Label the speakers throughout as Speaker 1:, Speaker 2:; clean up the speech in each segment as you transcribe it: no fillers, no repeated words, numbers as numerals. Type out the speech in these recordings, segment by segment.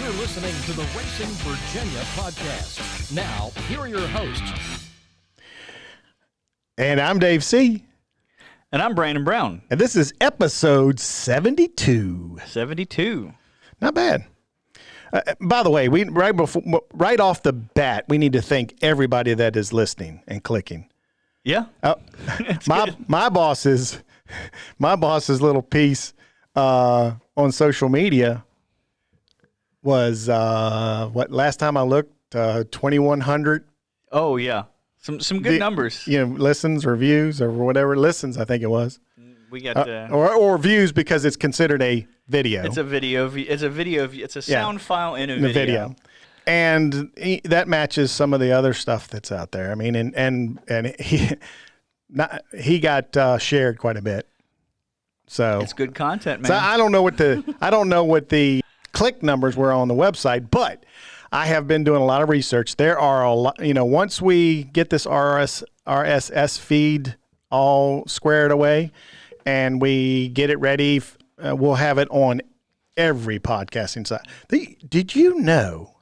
Speaker 1: You're listening to the Racing Virginia podcast. Now, here are your hosts.
Speaker 2: And I'm Dave C.
Speaker 3: And I'm Brandon Brown.
Speaker 2: And this is episode 72.
Speaker 3: 72.
Speaker 2: Not bad. By the way, right off the bat, we need to thank everybody that is listening and clicking.
Speaker 3: Yeah.
Speaker 2: My boss's little piece on social media was last time I looked, 2,100.
Speaker 3: Oh yeah, some good numbers.
Speaker 2: Listens or views or whatever. Listens, I think it was.
Speaker 3: We got
Speaker 2: or views because it's considered a video.
Speaker 3: It's a video. It's a sound file in a video.
Speaker 2: And that matches some of the other stuff that's out there. I mean, and he got shared quite a bit. So
Speaker 3: it's good content, man.
Speaker 2: So I don't know what the click numbers were on the website, but I have been doing a lot of research. There are a lot. Once we get this RSS feed all squared away, and we get it ready, we'll have it on every podcasting site. Did you know?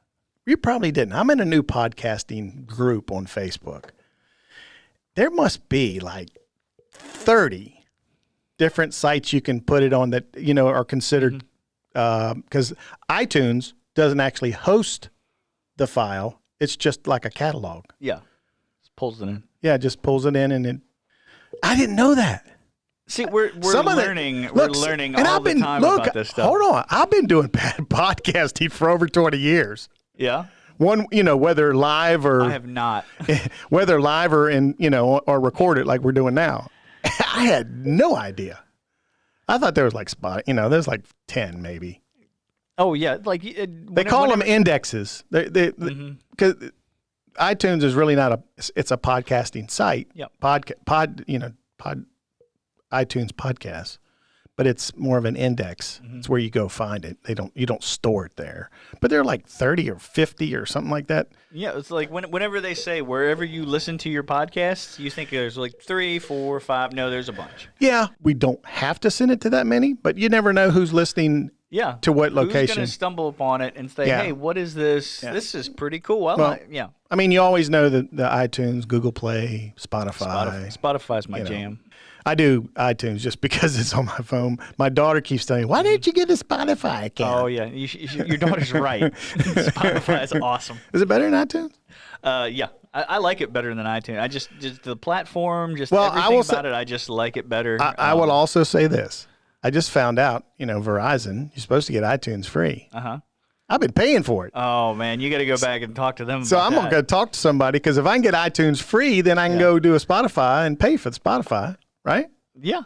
Speaker 2: You probably didn't. I'm in a new podcasting group on Facebook. There must be like 30 different sites you can put it on that, are considered, because iTunes doesn't actually host the file. It's just like a catalog.
Speaker 3: Yeah. Just pulls it in.
Speaker 2: Yeah, it just pulls it in. I didn't know that.
Speaker 3: See, we're learning all the time about this stuff.
Speaker 2: Hold on. I've been doing podcasting for over 20 years.
Speaker 3: Yeah.
Speaker 2: Whether live or
Speaker 3: I have not.
Speaker 2: Whether live or or recorded like we're doing now. I had no idea. I thought there was there's like 10 maybe.
Speaker 3: Oh yeah,
Speaker 2: they call them indexes. Because iTunes is really not it's a podcasting site.
Speaker 3: Yeah.
Speaker 2: iTunes podcasts, but it's more of an index. It's where you go find it. You don't store it there. But they're like 30 or 50 or something like that.
Speaker 3: Yeah, it's like whenever they say wherever you listen to your podcasts, you think there's like 3, 4, 5. No, there's a bunch.
Speaker 2: Yeah, we don't have to send it to that many, but you never know who's listening.
Speaker 3: Yeah.
Speaker 2: To what location?
Speaker 3: Who's going to stumble upon it and say, "Hey, what is this? Yeah. This is pretty cool." Yeah.
Speaker 2: I mean, you always know the iTunes, Google Play, Spotify.
Speaker 3: Spotify's my jam.
Speaker 2: I do iTunes just because it's on my phone. My daughter keeps telling me, "Why didn't you get a Spotify account?"
Speaker 3: Oh yeah, your daughter's right. Spotify is awesome.
Speaker 2: Is it better than iTunes?
Speaker 3: Yeah, I like it better than iTunes. I just the platform, everything about it. I just like it better.
Speaker 2: I will also say this. I just found out, Verizon, you're supposed to get iTunes free. I've been paying for it.
Speaker 3: Oh man, you got to go back and talk to them.
Speaker 2: So I'm gonna go talk to somebody, because if I can get iTunes free, then I can go do a Spotify and pay for the Spotify. Right?
Speaker 3: Yeah.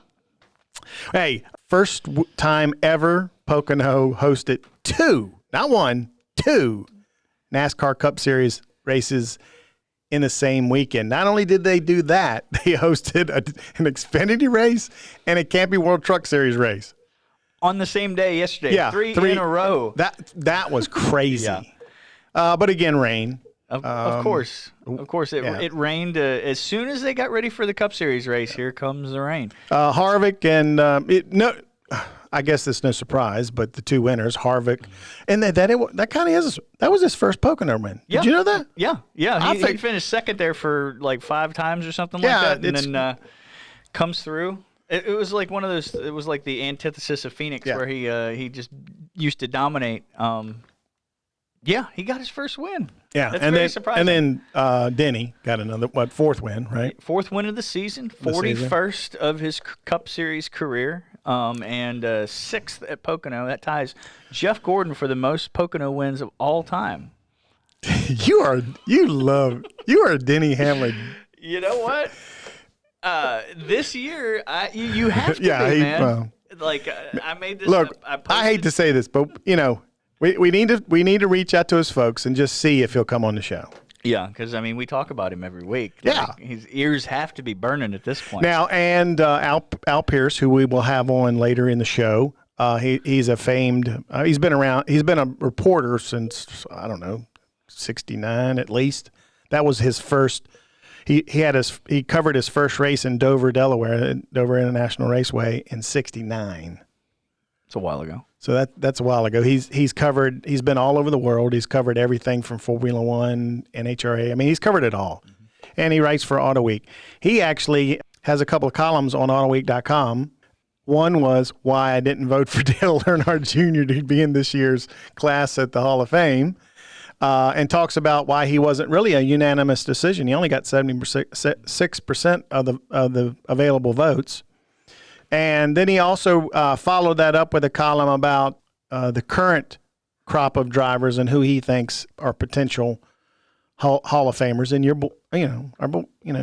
Speaker 2: Hey, first time ever Pocono hosted 2, not 1, 2 NASCAR Cup Series races in the same weekend. Not only did they do that, they hosted an Xfinity race and a Camping World Truck Series race.
Speaker 3: On the same day yesterday.
Speaker 2: Yeah.
Speaker 3: 3 in a row.
Speaker 2: That was crazy.
Speaker 3: Yeah.
Speaker 2: But again, rain.
Speaker 3: Of course. It rained as soon as they got ready for the Cup Series race. Here comes the rain.
Speaker 2: Harvick and I guess it's no surprise, but the 2 winners, Harvick, and that was his first Pocono win.
Speaker 3: Yeah.
Speaker 2: Did you know that?
Speaker 3: Yeah. He finished second there for like 5 times or something like that, and then comes through. It was like one of those. It was like the antithesis of Phoenix, where he just used to dominate. Yeah, he got his first win.
Speaker 2: Yeah,
Speaker 3: that's very surprising.
Speaker 2: And then Denny got another 4th win, right?
Speaker 3: 4th win of the season, 41st of his Cup Series career, and 6th at Pocono. That ties Jeff Gordon for the most Pocono wins of all time.
Speaker 2: You are a Denny Hamlin.
Speaker 3: You know what? This year, you have to be, man. I made this.
Speaker 2: Look, I hate to say this, but we need to reach out to his folks and just see if he'll come on the show.
Speaker 3: Yeah, because we talk about him every week.
Speaker 2: Yeah,
Speaker 3: his ears have to be burning at this point
Speaker 2: now. And Al Pearce, who we will have on later in the show, he's a famed. He's been around. He's been a reporter since '69 at least. That was his first. He covered his first race in Dover, Delaware, Dover International Raceway in '69.
Speaker 3: It's a while ago.
Speaker 2: So that's a while ago. He's covered. He's been all over the world. He's covered everything from Formula One, NHRA. I mean, he's covered it all. And he writes for Auto Week. He actually has a couple of columns on AutoWeek.com. One was why I didn't vote for Dale Earnhardt Jr. to be in this year's class at the Hall of Fame, and talks about why he wasn't really a unanimous decision. He only got 76% of the available votes. And then he also followed that up with a column about the current crop of drivers and who he thinks are potential Hall of Famers. And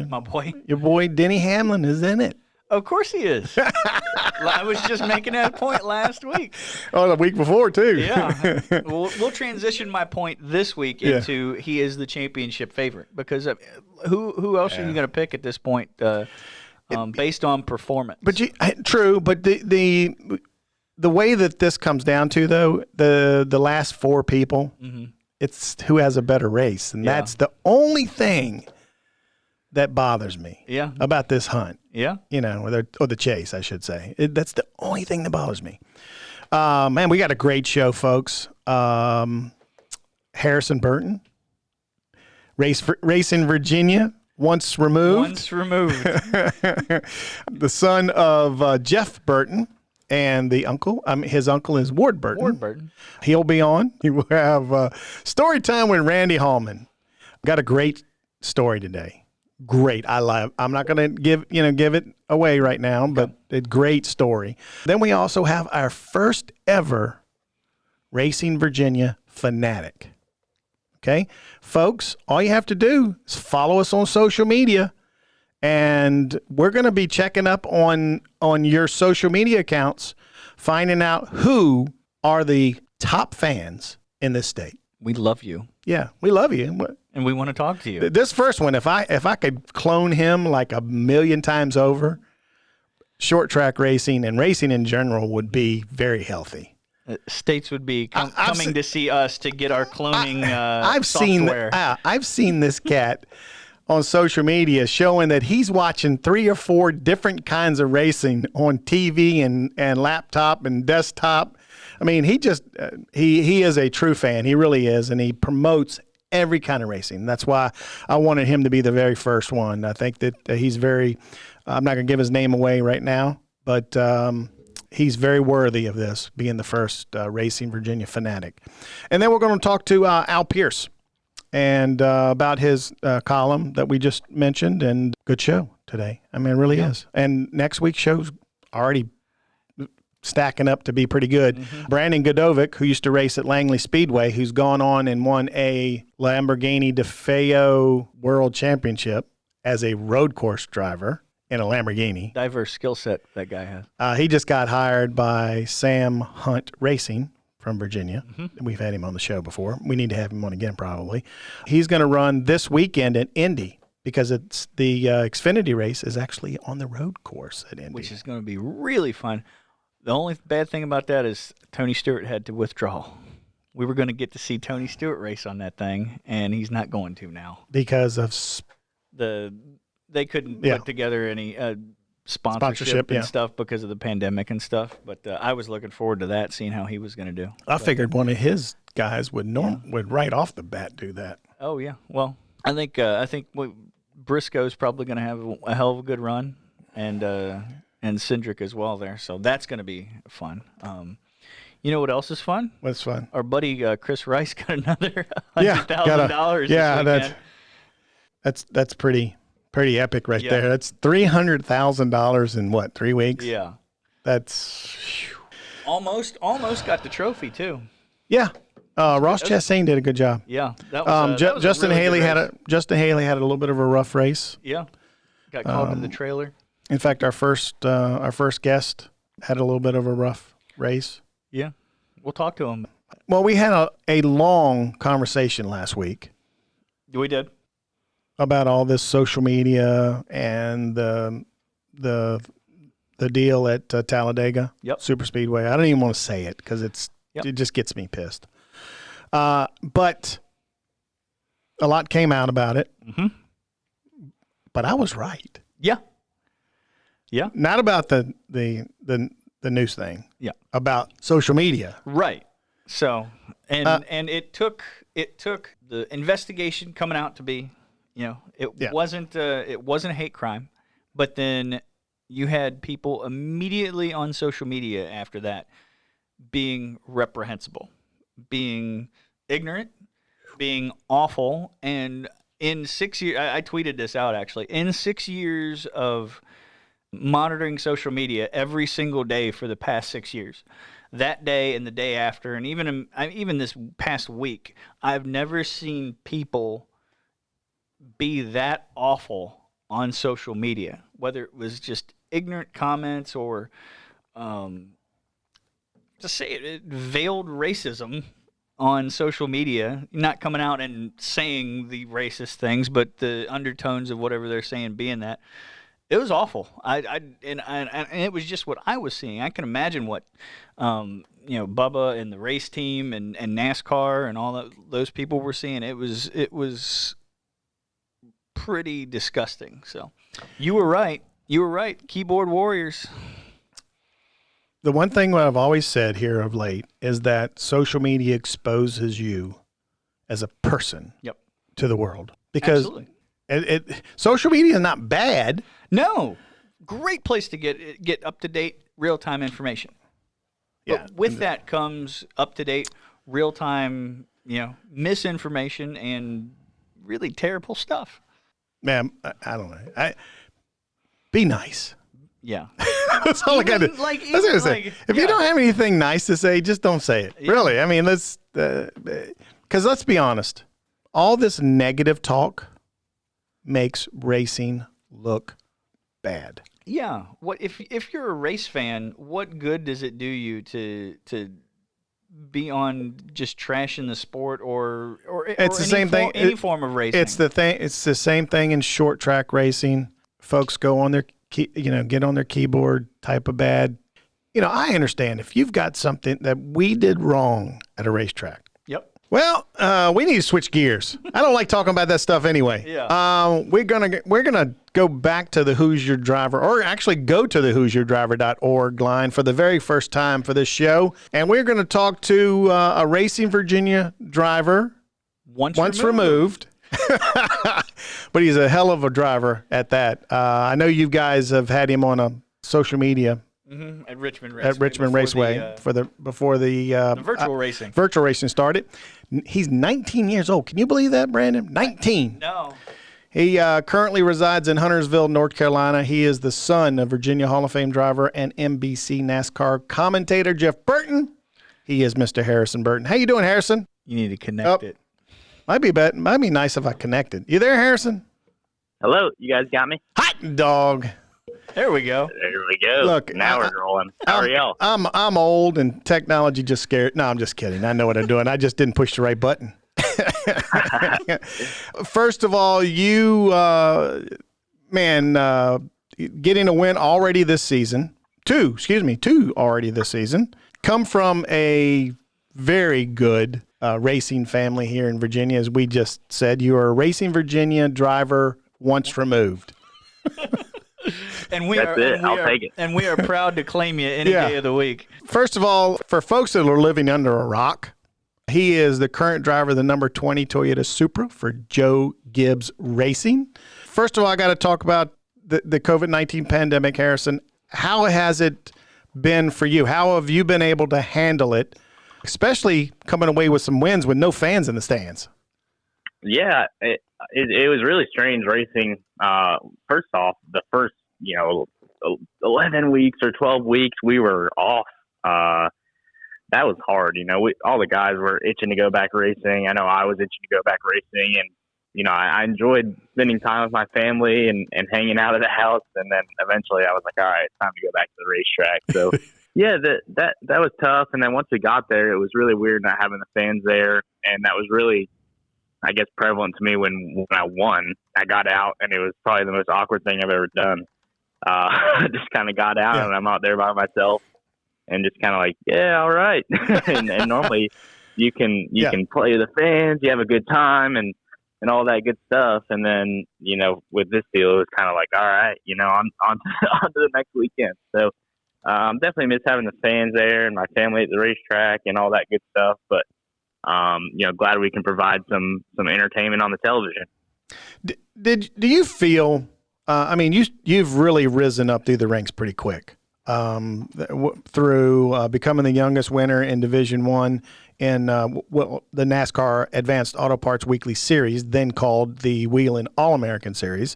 Speaker 3: My boy,
Speaker 2: your boy Denny Hamlin is in it.
Speaker 3: Of course he is. I was just making that point last week.
Speaker 2: Oh, the week before too.
Speaker 3: Yeah. We'll transition my point this week into he is the championship favorite, because who else are you going to pick at this point based on performance?
Speaker 2: But true. But the way that this comes down to, though, the last four people, it's who has a better race, and that's the only thing that bothers me about this hunt.
Speaker 3: Yeah.
Speaker 2: Or the chase, I should say. That's the only thing that bothers me. Man, we got a great show, folks. Harrison Burton, race in Virginia, once removed. The son of Jeff Burton and the uncle. His uncle is Ward Burton. He'll be on. He will have story time with Randy Hallman. Got a great story today. Great. I'm not going to give it away right now, but a great story. Then we also have our first ever Racing Virginia FANatic. Okay, folks, all you have to do is follow us on social media, and we're going to be checking up on your social media accounts, finding out who are the top fans in this state.
Speaker 3: We love you.
Speaker 2: Yeah, we love you.
Speaker 3: And we want to talk to you.
Speaker 2: This first one, if I could clone him like a million times over, short track racing and racing in general would be very healthy.
Speaker 3: States would be coming to see us to get our cloning software.
Speaker 2: I've seen this cat on social media showing that he's watching 3 or 4 different kinds of racing on TV and laptop and desktop. I mean, he is a true fan. He really is, and he promotes every kind of racing. That's why I wanted him to be the very first one. I think that he's very I'm not going to give his name away right now, but he's very worthy of this, being the first Racing Virginia FANatic. And then we're going to talk to Al Pearce and about his column that we just mentioned, and good show today. I mean, it really is. And next week's show's already stacking up to be pretty good. Brandon Godovic, who used to race at Langley Speedway, who's gone on and won a Lamborghini DeFeo World Championship as a road course driver in a Lamborghini.
Speaker 3: Diverse skill set that guy has.
Speaker 2: He just got hired by Sam Hunt Racing from Virginia. We've had him on the show before. We need to have him on again probably. He's going to run this weekend at Indy, because it's the Xfinity race is actually on the road course at Indy.
Speaker 3: Which is going to be really fun. The only bad thing about that is Tony Stewart had to withdraw. We were going to get to see Tony Stewart race on that thing, and he's not going to now.
Speaker 2: Because of
Speaker 3: they couldn't put together any sponsorship and stuff because of the pandemic and stuff. But I was looking forward to that, seeing how he was going to do.
Speaker 2: I figured one of his guys would right off the bat do that.
Speaker 3: Oh yeah. Well, I think Briscoe's probably going to have a hell of a good run, and Cindric as well there. So that's going to be fun. You know what else is fun?
Speaker 2: What's fun?
Speaker 3: Our buddy Chris Rice got another $100,000.
Speaker 2: Yeah, that's pretty epic right there. That's $300,000 in what, 3 weeks?
Speaker 3: Yeah,
Speaker 2: that's
Speaker 3: almost got the trophy too.
Speaker 2: Yeah, Ross Chastain did a good job.
Speaker 3: Yeah, that was,
Speaker 2: Justin
Speaker 3: really
Speaker 2: Haley had a little bit of a rough race.
Speaker 3: Yeah, got caught in the trailer.
Speaker 2: In fact, our first guest had a little bit of a rough race.
Speaker 3: Yeah, we'll talk to him.
Speaker 2: Well, we had a long conversation last week.
Speaker 3: We did.
Speaker 2: About all this social media and the deal at Talladega Super Speedway. I don't even want to say it because it just gets me pissed. But a lot came out about it. But I was right.
Speaker 3: Yeah. Yeah.
Speaker 2: Not about the the news thing.
Speaker 3: Yeah.
Speaker 2: About social media.
Speaker 3: Right. So, and it took the investigation coming out to be, it wasn't a hate crime, but then you had people immediately on social media after that being reprehensible, being ignorant, being awful, and in 6 years, I tweeted this out actually, in 6 years of monitoring social media every single day for the past 6 years, that day and the day after, and even this past week, I've never seen people be that awful on social media, whether it was just ignorant comments or, to say it, veiled racism on social media, not coming out and saying the racist things, but the undertones of whatever they're saying being that. It was awful. And it was just what I was seeing. I can imagine what, Bubba and the race team and NASCAR and all those people were seeing. It was pretty disgusting. So, you were right. Keyboard warriors.
Speaker 2: The one thing that I've always said here of late is that social media exposes you as a person to the world. Because social media is not bad.
Speaker 3: No. Great place to get up-to-date, real-time information. Yeah. But with that comes up-to-date, real-time, misinformation and really terrible stuff.
Speaker 2: Man, I don't know. Be nice.
Speaker 3: Yeah.
Speaker 2: That's all I got to say. If you don't have anything nice to say, just don't say it. Yeah. Really. I mean, because let's be honest. All this negative talk makes racing look bad.
Speaker 3: Yeah. What if you're a race fan, what good does it do you to be on just trashing the sport or
Speaker 2: it's the same thing.
Speaker 3: Any form of racing?
Speaker 2: It's the same thing in short track racing. Folks go on their get on their keyboard, type a bad. I understand if you've got something that we did wrong at a racetrack.
Speaker 3: Yep.
Speaker 2: Well, we need to switch gears. I don't like talking about that stuff anyway.
Speaker 3: Yeah.
Speaker 2: We're gonna go back to the Who's Your Driver, or actually go to the who'syourdriver.org line for the very first time for this show, and we're gonna talk to a Racing Virginia driver once removed. But he's a hell of a driver at that. I know you guys have had him on a social media
Speaker 3: at Richmond
Speaker 2: Raceway before the
Speaker 3: virtual racing.
Speaker 2: Virtual racing started. He's 19 years old. Can you believe that, Brandon? 19.
Speaker 3: No.
Speaker 2: He currently resides in Huntersville, North Carolina. He is the son of Virginia Hall of Fame driver and NBC NASCAR commentator Jeff Burton. He is Mr. Harrison Burton. How you doing, Harrison?
Speaker 3: You need to connect it.
Speaker 2: Might be nice if I connected. You there, Harrison?
Speaker 4: Hello, you guys got me?
Speaker 2: Hot dog.
Speaker 3: There we go.
Speaker 4: There we go.
Speaker 2: Look,
Speaker 4: now we're rolling. How are y'all?
Speaker 2: I'm old and technology just scared. No, I'm just kidding. I know what I'm doing. I just didn't push the right button. First of all, you getting a win already this season. Two already this season. Come from a very good racing family here in Virginia, as we just said. You are a Racing Virginia driver once removed.
Speaker 3: And I'll take it. And we are proud to claim you any day of the week.
Speaker 2: First of all, for folks that are living under a rock, he is the current driver of the number 20 Toyota Supra for Joe Gibbs Racing. First of all, I got to talk about the COVID-19 pandemic, Harrison. How has it been for you? How have you been able to handle it, especially coming away with some wins with no fans in the stands?
Speaker 4: Yeah, it was really strange racing. First off, the first 11 weeks or 12 weeks we were off. That was hard. All the guys were itching to go back racing. I know I was itching to go back racing, and I enjoyed spending time with my family and hanging out at the house. And then eventually I was like, all right, it's time to go back to the racetrack. So yeah, that was tough. And then once we got there, it was really weird not having the fans there, and that was really, I guess, prevalent to me when I won. I got out, and it was probably the most awkward thing I've ever done. I just kind of got out, and I'm out there by myself, and just kind of like, yeah, all right. and normally you can play with the fans, you have a good time, and all that good stuff. And then with this deal, it was kind of like, all right, on to the next weekend. So definitely miss having the fans there and my family at the racetrack and all that good stuff. But glad we can provide some entertainment on the television.
Speaker 2: Do you feel? You've really risen up through the ranks pretty quick. Through becoming the youngest winner in Division I in the NASCAR Advanced Auto Parts Weekly Series, then called the Whelen All-American Series.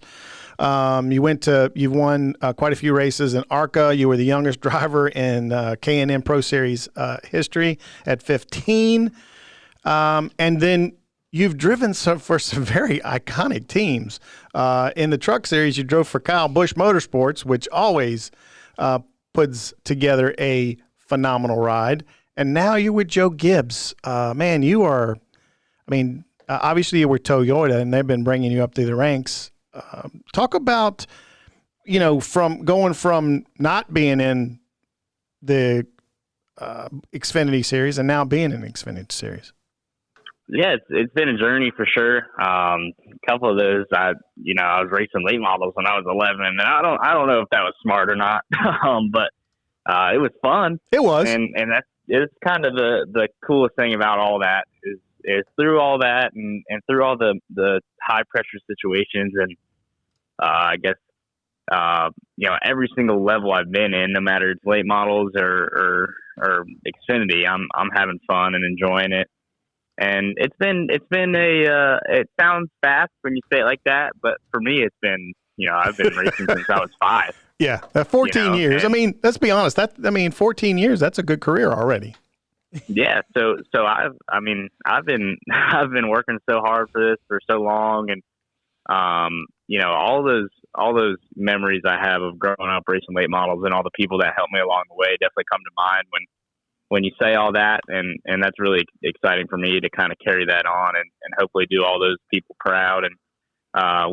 Speaker 2: You've won quite a few races in ARCA. You were the youngest driver in K&N Pro Series history at 15. And then you've driven for some very iconic teams. In the Truck Series, you drove for Kyle Busch Motorsports, which always puts together a phenomenal ride. And now you're with Joe Gibbs. Man, you are, obviously you were Toyota, and they've been bringing you up through the ranks. Talk about, from going from not being in the Xfinity Series and now being in the Xfinity Series.
Speaker 4: Yeah, it's been a journey for sure. A couple of those, I was racing late models when I was 11, and I don't know if that was smart or not, but it was fun.
Speaker 2: It was,
Speaker 4: and it's kind of the coolest thing about all that is through all that and through all the high pressure situations, and I guess every single level I've been in, no matter it's late models or Xfinity, I'm having fun and enjoying it. And it's been it sounds fast when you say it like that, but for me, it's been, I've been racing since I was 5.
Speaker 2: Yeah. 14 years. Let's be honest. 14 years, that's a good career already.
Speaker 4: Yeah. So I've been working so hard for this for so long. And, all those memories I have of growing up racing late models and all the people that helped me along the way definitely come to mind when you say all that, and that's really exciting for me to kind of carry that on and hopefully do all those people proud and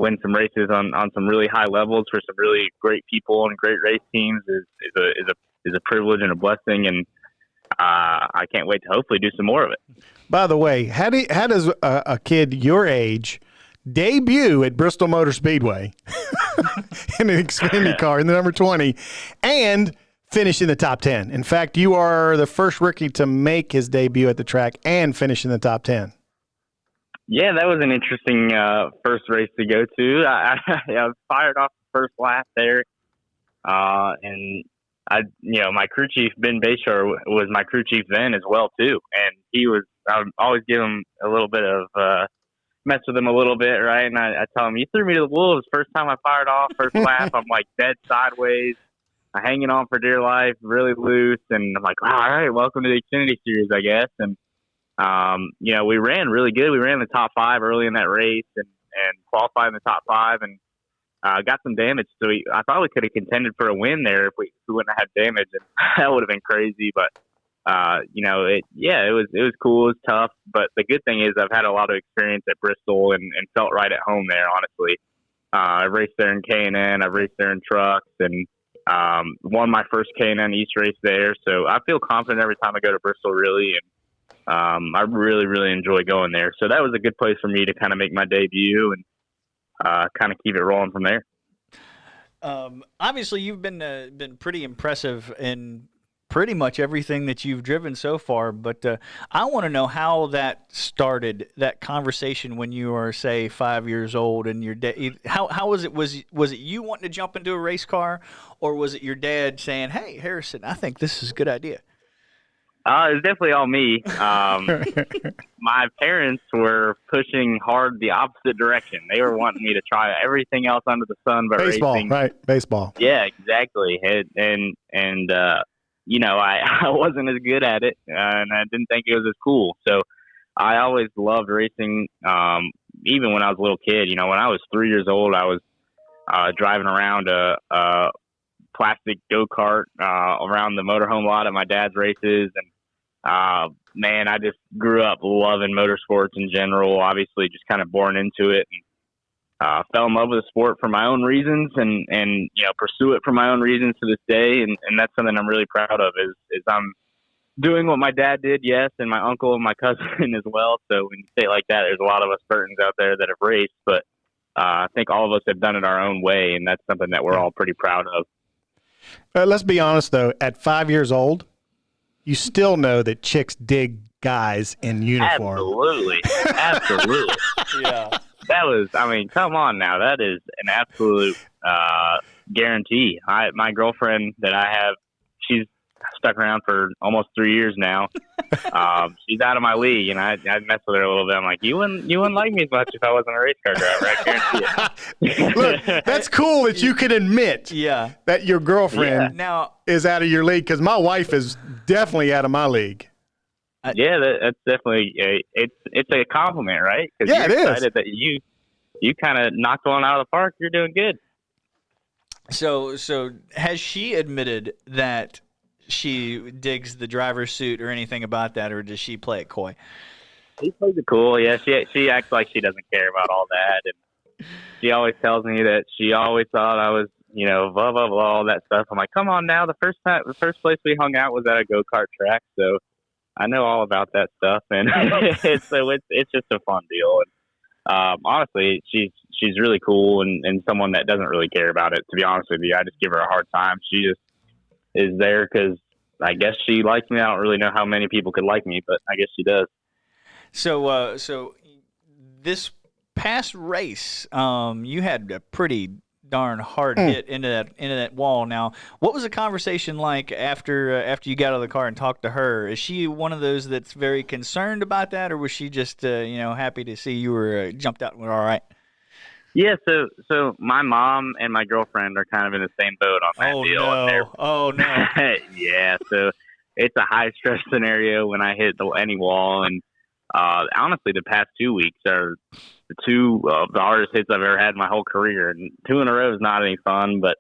Speaker 4: win some races on some really high levels for some really great people and great race teams is a privilege and a blessing, and I can't wait to hopefully do some more of it.
Speaker 2: By the way, how does a kid your age debut at Bristol Motor Speedway in an Xfinity car in the number 20 and finish in the top 10. In fact, you are the first rookie to make his debut at the track and finish in the top 10.
Speaker 4: Yeah, that was an interesting first race to go to. I was fired off the first lap there, and my crew chief Ben Bayshore was my crew chief then as well too, and I would always give him a little bit of mess with him a little bit, right? And I tell him, you threw me to the wolves first time I fired off, first lap. I'm like dead sideways, hanging on for dear life, really loose, and I'm like, all right, welcome to the Xfinity Series, I guess. And we ran really good. We ran the top 5 early in that race and qualified in the top 5, and got some damage. So I thought we could have contended for a win there if we wouldn't have had damage, and that would have been crazy. But it was cool. It was tough. But the good thing is I've had a lot of experience at Bristol and felt right at home there. Honestly, I raced there in K&N. I've raced there in trucks and won my first K&N East race there. So I feel confident every time I go to Bristol, really. And I really, really enjoy going there. So that was a good place for me to kind of make my debut and kind of keep it rolling from there.
Speaker 3: Obviously, you've been pretty impressive in pretty much everything that you've driven so far, but I want to know how that started, that conversation when you were, say, 5 years old, and your dad. How was it? Was it you wanting to jump into a race car, or was it your dad saying, "Hey, Harrison, I think this is a good idea"?
Speaker 4: It was definitely all me. My parents were pushing hard the opposite direction. They were wanting me to try everything else under the sun but
Speaker 2: baseball,
Speaker 4: racing.
Speaker 2: Right? Baseball.
Speaker 4: Yeah, exactly. I wasn't as good at it, and I didn't think it was as cool. So I always loved racing, even when I was a little kid. When I was 3 years old, I was driving around a plastic go-kart around the motorhome lot at my dad's races. And, I just grew up loving motorsports in general, obviously just kind of born into it. And, fell in love with the sport for my own reasons and pursue it for my own reasons to this day. And that's something I'm really proud of is I'm doing what my dad did, yes, and my uncle and my cousin as well. So when you say it like that, there's a lot of us Burtons out there that have raced, but I think all of us have done it our own way, and that's something that we're all pretty proud of.
Speaker 2: Let's be honest, though. At 5 years old, you still know that chicks dig guys in uniform.
Speaker 4: Absolutely.
Speaker 3: Yeah.
Speaker 4: That was, I mean, come on now. That is an absolute guarantee. My girlfriend that I have, she's stuck around for almost 3 years now. She's out of my league, and I mess with her a little bit. I'm like, you wouldn't like me as much if I wasn't a race car driver. I guarantee it.
Speaker 2: Look, that's cool that you can admit that your girlfriend
Speaker 3: now
Speaker 2: is out of your league, because my wife is definitely out of my league.
Speaker 4: That's definitely it's a compliment, right? Because
Speaker 2: it is.
Speaker 4: Excited that you kind of knocked one out of the park. You're doing good.
Speaker 3: So has she admitted that she digs the driver's suit or anything about that, or does she play it coy?
Speaker 4: She plays it cool. Yeah, she acts like she doesn't care about all that, and she always tells me that she always thought I was, blah blah blah, all that stuff. I'm like, come on now. The first place we hung out was at a go-kart track, so I know all about that stuff, and it's just a fun deal. And honestly, she's really cool and someone that doesn't really care about it. To be honest with you, I just give her a hard time. She just is there because I guess she likes me. I don't really know how many people could like me, but I guess she does.
Speaker 3: So this past race, you had a pretty darn hard hit into that wall. Now, what was the conversation like after you got out of the car and talked to her? Is she one of those that's very concerned about that, or was she just happy to see you were jumped out and were all right?
Speaker 4: Yeah, so my mom and my girlfriend are kind of in the same boat on that deal.
Speaker 3: Oh no!
Speaker 4: Yeah, so it's a high stress scenario when I hit any wall, and honestly, the past 2 weeks are the two of the hardest hits I've ever had in my whole career, and 2 in a row is not any fun. But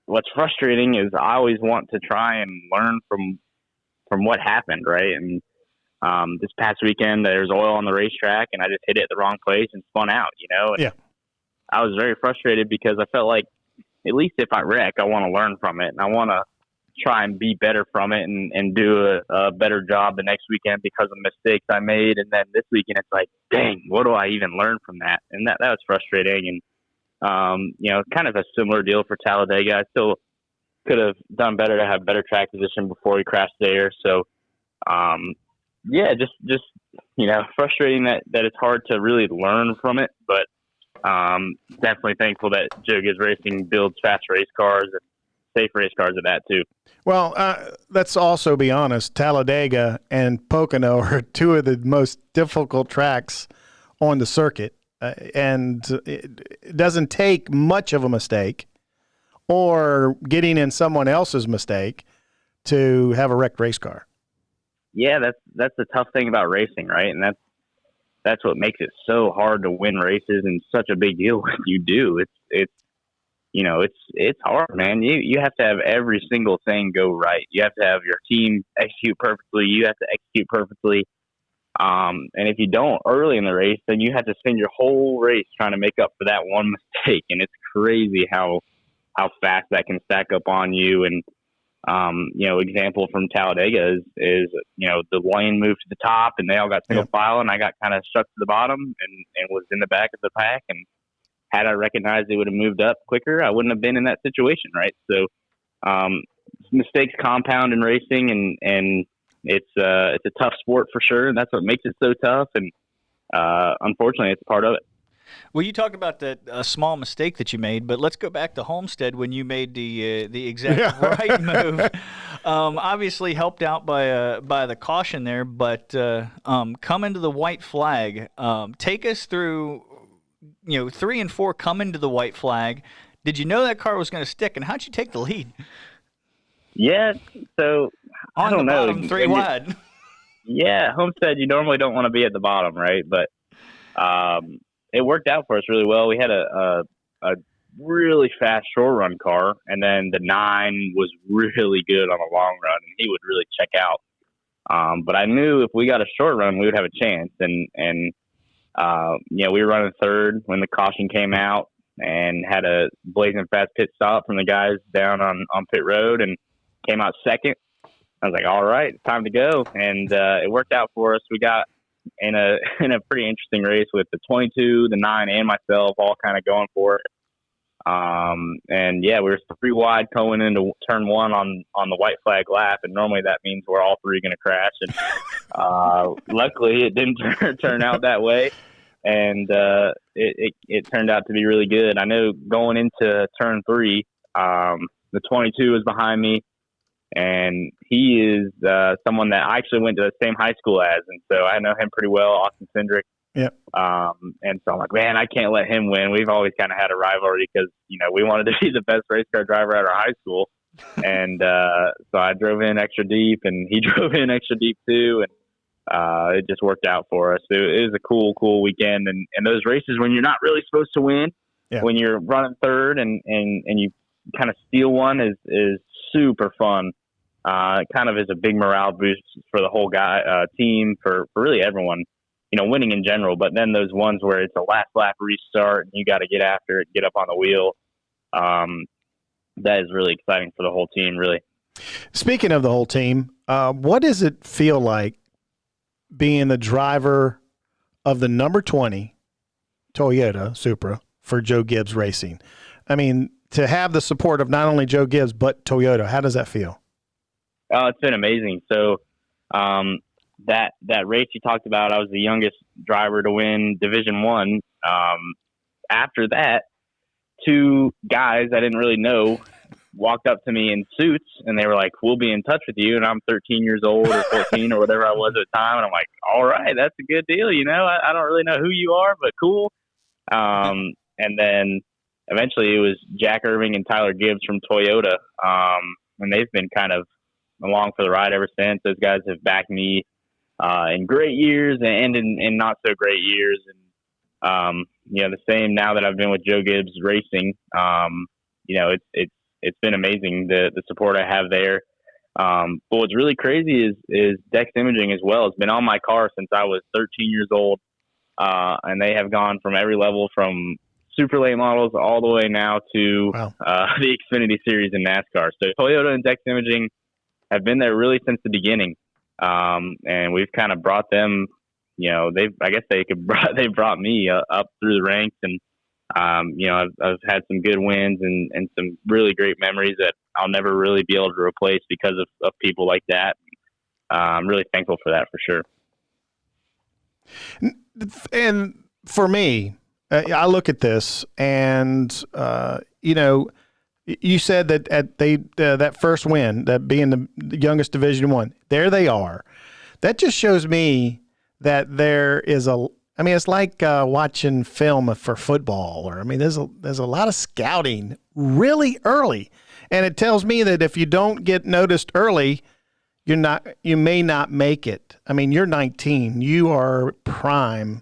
Speaker 4: what's frustrating is I always want to try and learn from what happened, right? And this past weekend, there was oil on the racetrack, and I just hit it at the wrong place and spun out, And
Speaker 2: yeah.
Speaker 4: I was very frustrated because I felt like at least if I wreck, I want to learn from it, and I want to try and be better from it and do a better job the next weekend because of mistakes I made. And then this weekend, it's like, dang, what do I even learn from that? And that was frustrating. And, kind of a similar deal for Talladega. I still could have done better to have better track position before we crashed there. So, just frustrating that it's hard to really learn from it, but definitely thankful that Joe Gibbs Racing builds fast race cars and safe race cars at that too.
Speaker 2: Well, let's also be honest. Talladega and Pocono are two of the most difficult tracks on the circuit, and it doesn't take much of a mistake or getting in someone else's mistake to have a wrecked race car. Yeah,
Speaker 4: that's the tough thing about racing, right? And that's what makes it so hard to win races and such a big deal when you do. It's hard, man. You have to have every single thing go right. You have to have your team execute perfectly. You have to execute perfectly. And if you don't early in the race, then you have to spend your whole race trying to make up for that one mistake. And it's crazy how fast that can stack up on you. And example from Talladega is the lane moved to the top and they all got single file, and I got kind of stuck to the bottom and was in the back of the pack. And had I recognized they would have moved up quicker, I wouldn't have been in that situation, right? So mistakes compound in racing, and it's a tough sport for sure, and that's what makes it so tough. And unfortunately, it's part of it.
Speaker 3: Well, you talked about that small mistake that you made, but let's go back to Homestead when you made the exact right move. Obviously helped out by the caution there, but coming to the white flag, take us through. 3 and 4 come into the white flag. Did you know that car was going to stick, and how'd you take the lead?
Speaker 4: Yeah, so I don't know.
Speaker 3: Bottom, 3 wide.
Speaker 4: Yeah, Homestead, you normally don't want to be at the bottom, right? But it worked out for us really well. We had a really fast short run car, and then the 9 was really good on a long run, and he would really check out. But I knew if we got a short run, we would have a chance, and we were running third when the caution came out and had a blazing fast pit stop from the guys down on pit road and came out second. I was like, all right, it's time to go. And it worked out for us. We got in a pretty interesting race with the 22, the 9, and myself all kind of going for it. And yeah, we were 3 wide going into turn 1 on the white flag lap, and normally that means we're all 3 going to crash. And luckily, it didn't turn out that way, and it turned out to be really good. I know going into turn 3, the 22 was behind me, and he is someone that I actually went to the same high school as, and so I know him pretty well, Austin Cindric.
Speaker 2: Yep.
Speaker 4: And so I'm like, man, I can't let him win. We've always kind of had a rivalry because, we wanted to be the best race car driver at our high school. And so I drove in extra deep, and he drove in extra deep too. And it just worked out for us. It was a cool weekend. And those races when you're not really supposed to win, when you're running third and you kind of steal one is super fun. It kind of is a big morale boost for the whole team, for really everyone. Winning in general, but then those ones where it's a last lap restart and you got to get after it, get up on the wheel. That is really exciting for the whole team, really.
Speaker 2: Speaking of the whole team, what does it feel like being the driver of the number 20 Toyota Supra for Joe Gibbs Racing? I mean, to have the support of not only Joe Gibbs, but Toyota, how does that feel?
Speaker 4: It's been amazing. So, that race you talked about, I was the youngest driver to win Division I. After that, 2 guys I didn't really know walked up to me in suits, and they were like, "We'll be in touch with you." And I'm 13 years old or 14 or whatever I was at the time, and I'm like, "All right, that's a good deal." I don't really know who you are, but cool. And then eventually it was Jack Irving and Tyler Gibbs from Toyota, and they've been kind of along for the ride ever since. Those guys have backed me in great years and in not so great years. And, the same now that I've been with Joe Gibbs Racing, it's been amazing, the support I have there. But what's really crazy is Dex Imaging as well. It's been on my car since I was 13 years old. And they have gone from every level from super late models all the way now to the Xfinity Series in NASCAR. So Toyota and Dex Imaging have been there really since the beginning. And we've kind of brought them, they brought me up through the ranks, and, I've had some good wins and some really great memories that I'll never really be able to replace because of people like that. I'm really thankful for that, for sure.
Speaker 2: And for me, I look at this and, you said that at that first win, that being the youngest Division I, there they are. That just shows me that there is it's like watching film for football, there's a lot of scouting really early, and it tells me that if you don't get noticed early, you may not make it. You're 19, you are prime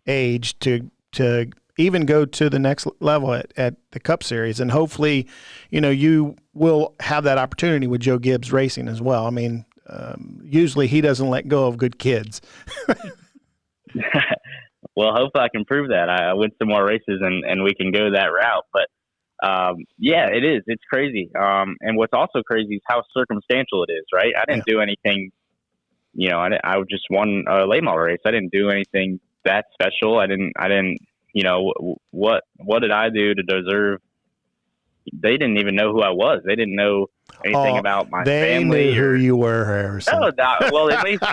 Speaker 2: age to even go to the next level at the Cup Series. And hopefully, you will have that opportunity with Joe Gibbs Racing as well. Usually he doesn't let go of good kids.
Speaker 4: Well, hopefully I can prove that. I win some more races and we can go that route. But, it is. It's crazy. And what's also crazy is how circumstantial it is, right? I didn't do anything, I just won a late model race. I didn't do anything that special. I didn't, what did I do to deserve? They didn't even know who I was. They didn't know anything about my family.
Speaker 2: They knew who you were, Harrison.
Speaker 4: No, well, at least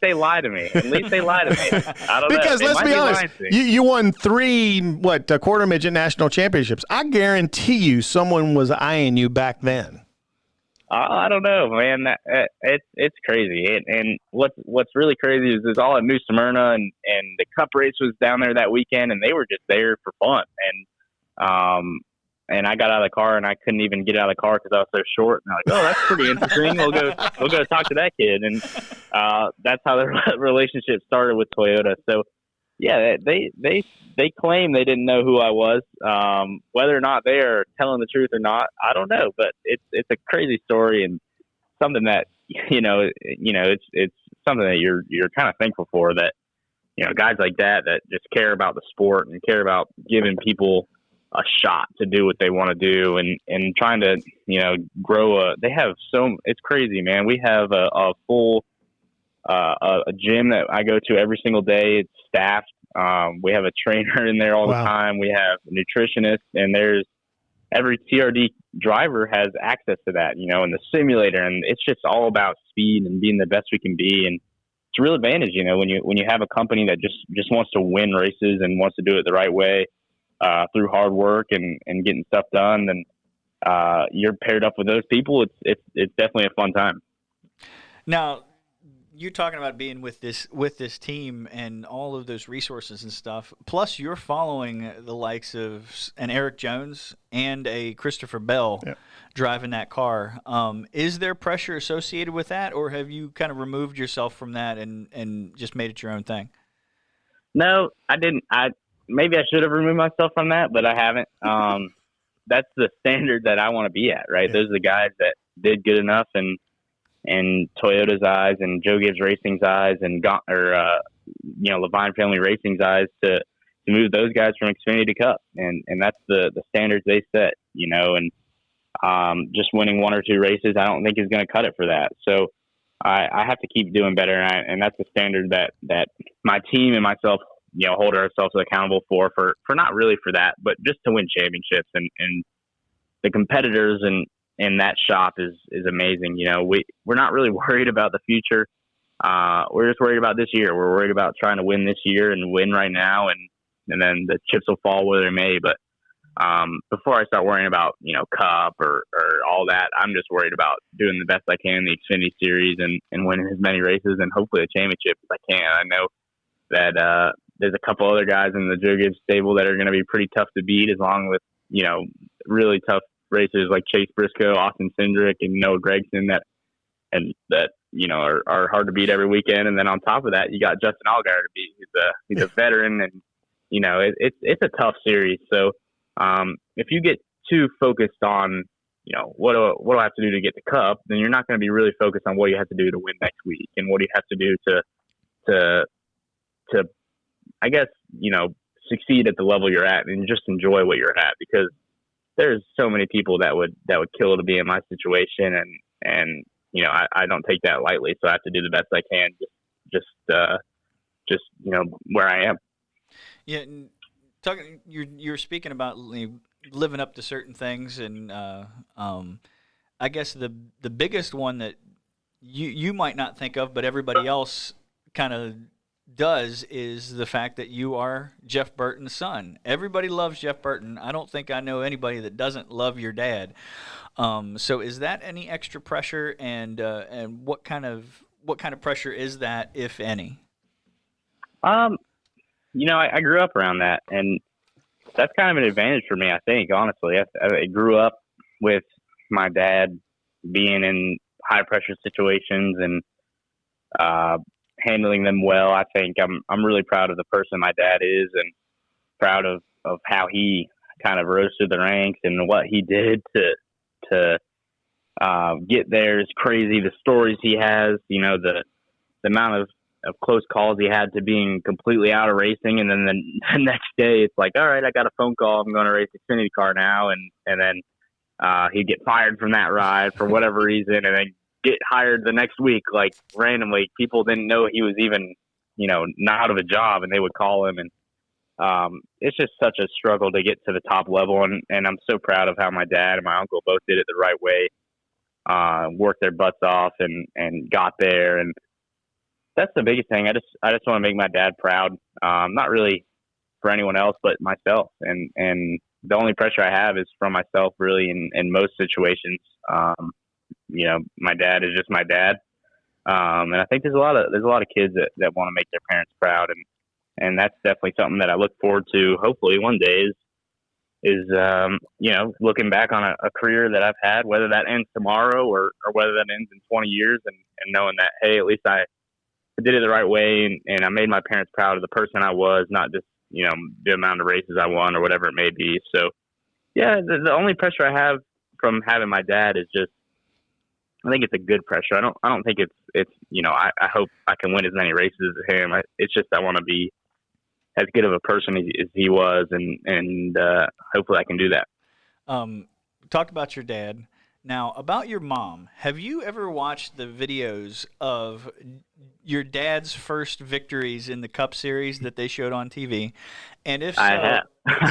Speaker 4: they lie to me. At least they lie to me. I don't know.
Speaker 2: Because let's be honest, you won 3 quarter midget national championships. I guarantee you, someone was eyeing you back then.
Speaker 4: I don't know, man. It's crazy. And what's really crazy is it's all at New Smyrna, and the Cup race was down there that weekend, and they were just there for fun. And I got out of the car, and I couldn't even get out of the car because I was so short. And I'm like, oh, that's pretty interesting. We'll go talk to that kid. And that's how the relationship started with Toyota. So, yeah, they claim they didn't know who I was. Whether or not they are telling the truth or not, I don't know. But it's a crazy story, and something that it's something that you're kind of thankful for, that guys like that just care about the sport and care about giving people a shot to do what they want to do, and trying to grow it's crazy, man. We have a full a gym that I go to every single day. It's staffed. We have a trainer in there all the time. We have a nutritionist, and there's every TRD driver has access to that, in the simulator, and it's just all about speed and being the best we can be. And it's a real advantage, when you have a company that just wants to win races and wants to do it the right way, through hard work and getting stuff done. Then you're paired up with those people. It's definitely a fun time.
Speaker 3: Now, you're talking about being with this team and all of those resources and stuff. Plus, you're following the likes of an Eric Jones and a Christopher Bell driving that car. Is there pressure associated with that, or have you kind of removed yourself from that and just made it your own thing?
Speaker 4: No, I didn't. Maybe I should have removed myself from that, but I haven't. That's the standard that I want to be at, right? Those are the guys that did good enough and Toyota's eyes and Joe Gibbs Racing's eyes and Levine Family Racing's eyes to move those guys from Xfinity to Cup, and that's the standards they set, and just winning one or two races I don't think is going to cut it for that. So I have to keep doing better, and that's the standard that my team and myself hold ourselves accountable for not really for that, but just to win championships, and the competitors and that shop is amazing. We're not really worried about the future. We're just worried about this year. We're worried about trying to win this year and win right now, and then the chips will fall where they may. But before I start worrying about Cup or all that, I'm just worried about doing the best I can in the Xfinity Series and winning as many races and hopefully a championship as I can. I know that there's a couple other guys in the Joe Gibbs stable that are going to be pretty tough to beat, along with really tough racers like Chase Briscoe, Austin Cindric, and Noah Gragson that are hard to beat every weekend. And then on top of that, you got Justin Allgaier to beat. He's a veteran, and it's a tough series. So if you get too focused on what do I have to do to get the Cup, then you're not going to be really focused on what you have to do to win next week and what do you have to do to I guess succeed at the level you're at, and just enjoy what you're at, because there's so many people that would kill to be in my situation, and I don't take that lightly. So I have to do the best I can, just where I am.
Speaker 3: Yeah, you're speaking about living up to certain things, and I guess the biggest one that you might not think of, but everybody else kind of does, is the fact that you are Jeff Burton's son. Everybody loves Jeff Burton. I don't think I know anybody that doesn't love your dad. So is that any extra pressure, and what kind of pressure is that, if any?
Speaker 4: I grew up around that, and that's kind of an advantage for me, I think, honestly. I grew up with my dad being in high pressure situations and handling them well. I think I'm really proud of the person my dad is, and proud of how he kind of rose through the ranks and what he did to get there is crazy. The stories he has, the amount of close calls he had to being completely out of racing, and then the next day it's like, all right, I got a phone call, I'm going to race Xfinity car now, and then he'd get fired from that ride for whatever reason, and then get hired the next week, like randomly. People didn't know he was even, not out of a job, and they would call him. And it's just such a struggle to get to the top level. And I'm so proud of how my dad and my uncle both did it the right way, worked their butts off and got there. And that's the biggest thing. I just want to make my dad proud. Not really for anyone else, but myself. And the only pressure I have is from myself, really, in most situations. My dad is just my dad. And I think there's a lot of kids that want to make their parents proud. And that's definitely something that I look forward to, hopefully one day, is looking back on a career that I've had, whether that ends tomorrow or whether that ends in 20 years, and knowing that, hey, at least I did it the right way, and I made my parents proud of the person I was, not just, the amount of races I won or whatever it may be. So, yeah, the only pressure I have from having my dad is just, I think it's a good pressure. I don't think it's I hope I can win as many races as him. It's just I want to be as good of a person as he was, and hopefully I can do that.
Speaker 3: Talked about your dad. Now, about your mom, have you ever watched the videos of your dad's first victories in the Cup Series that they showed on TV? And if so,
Speaker 4: I have.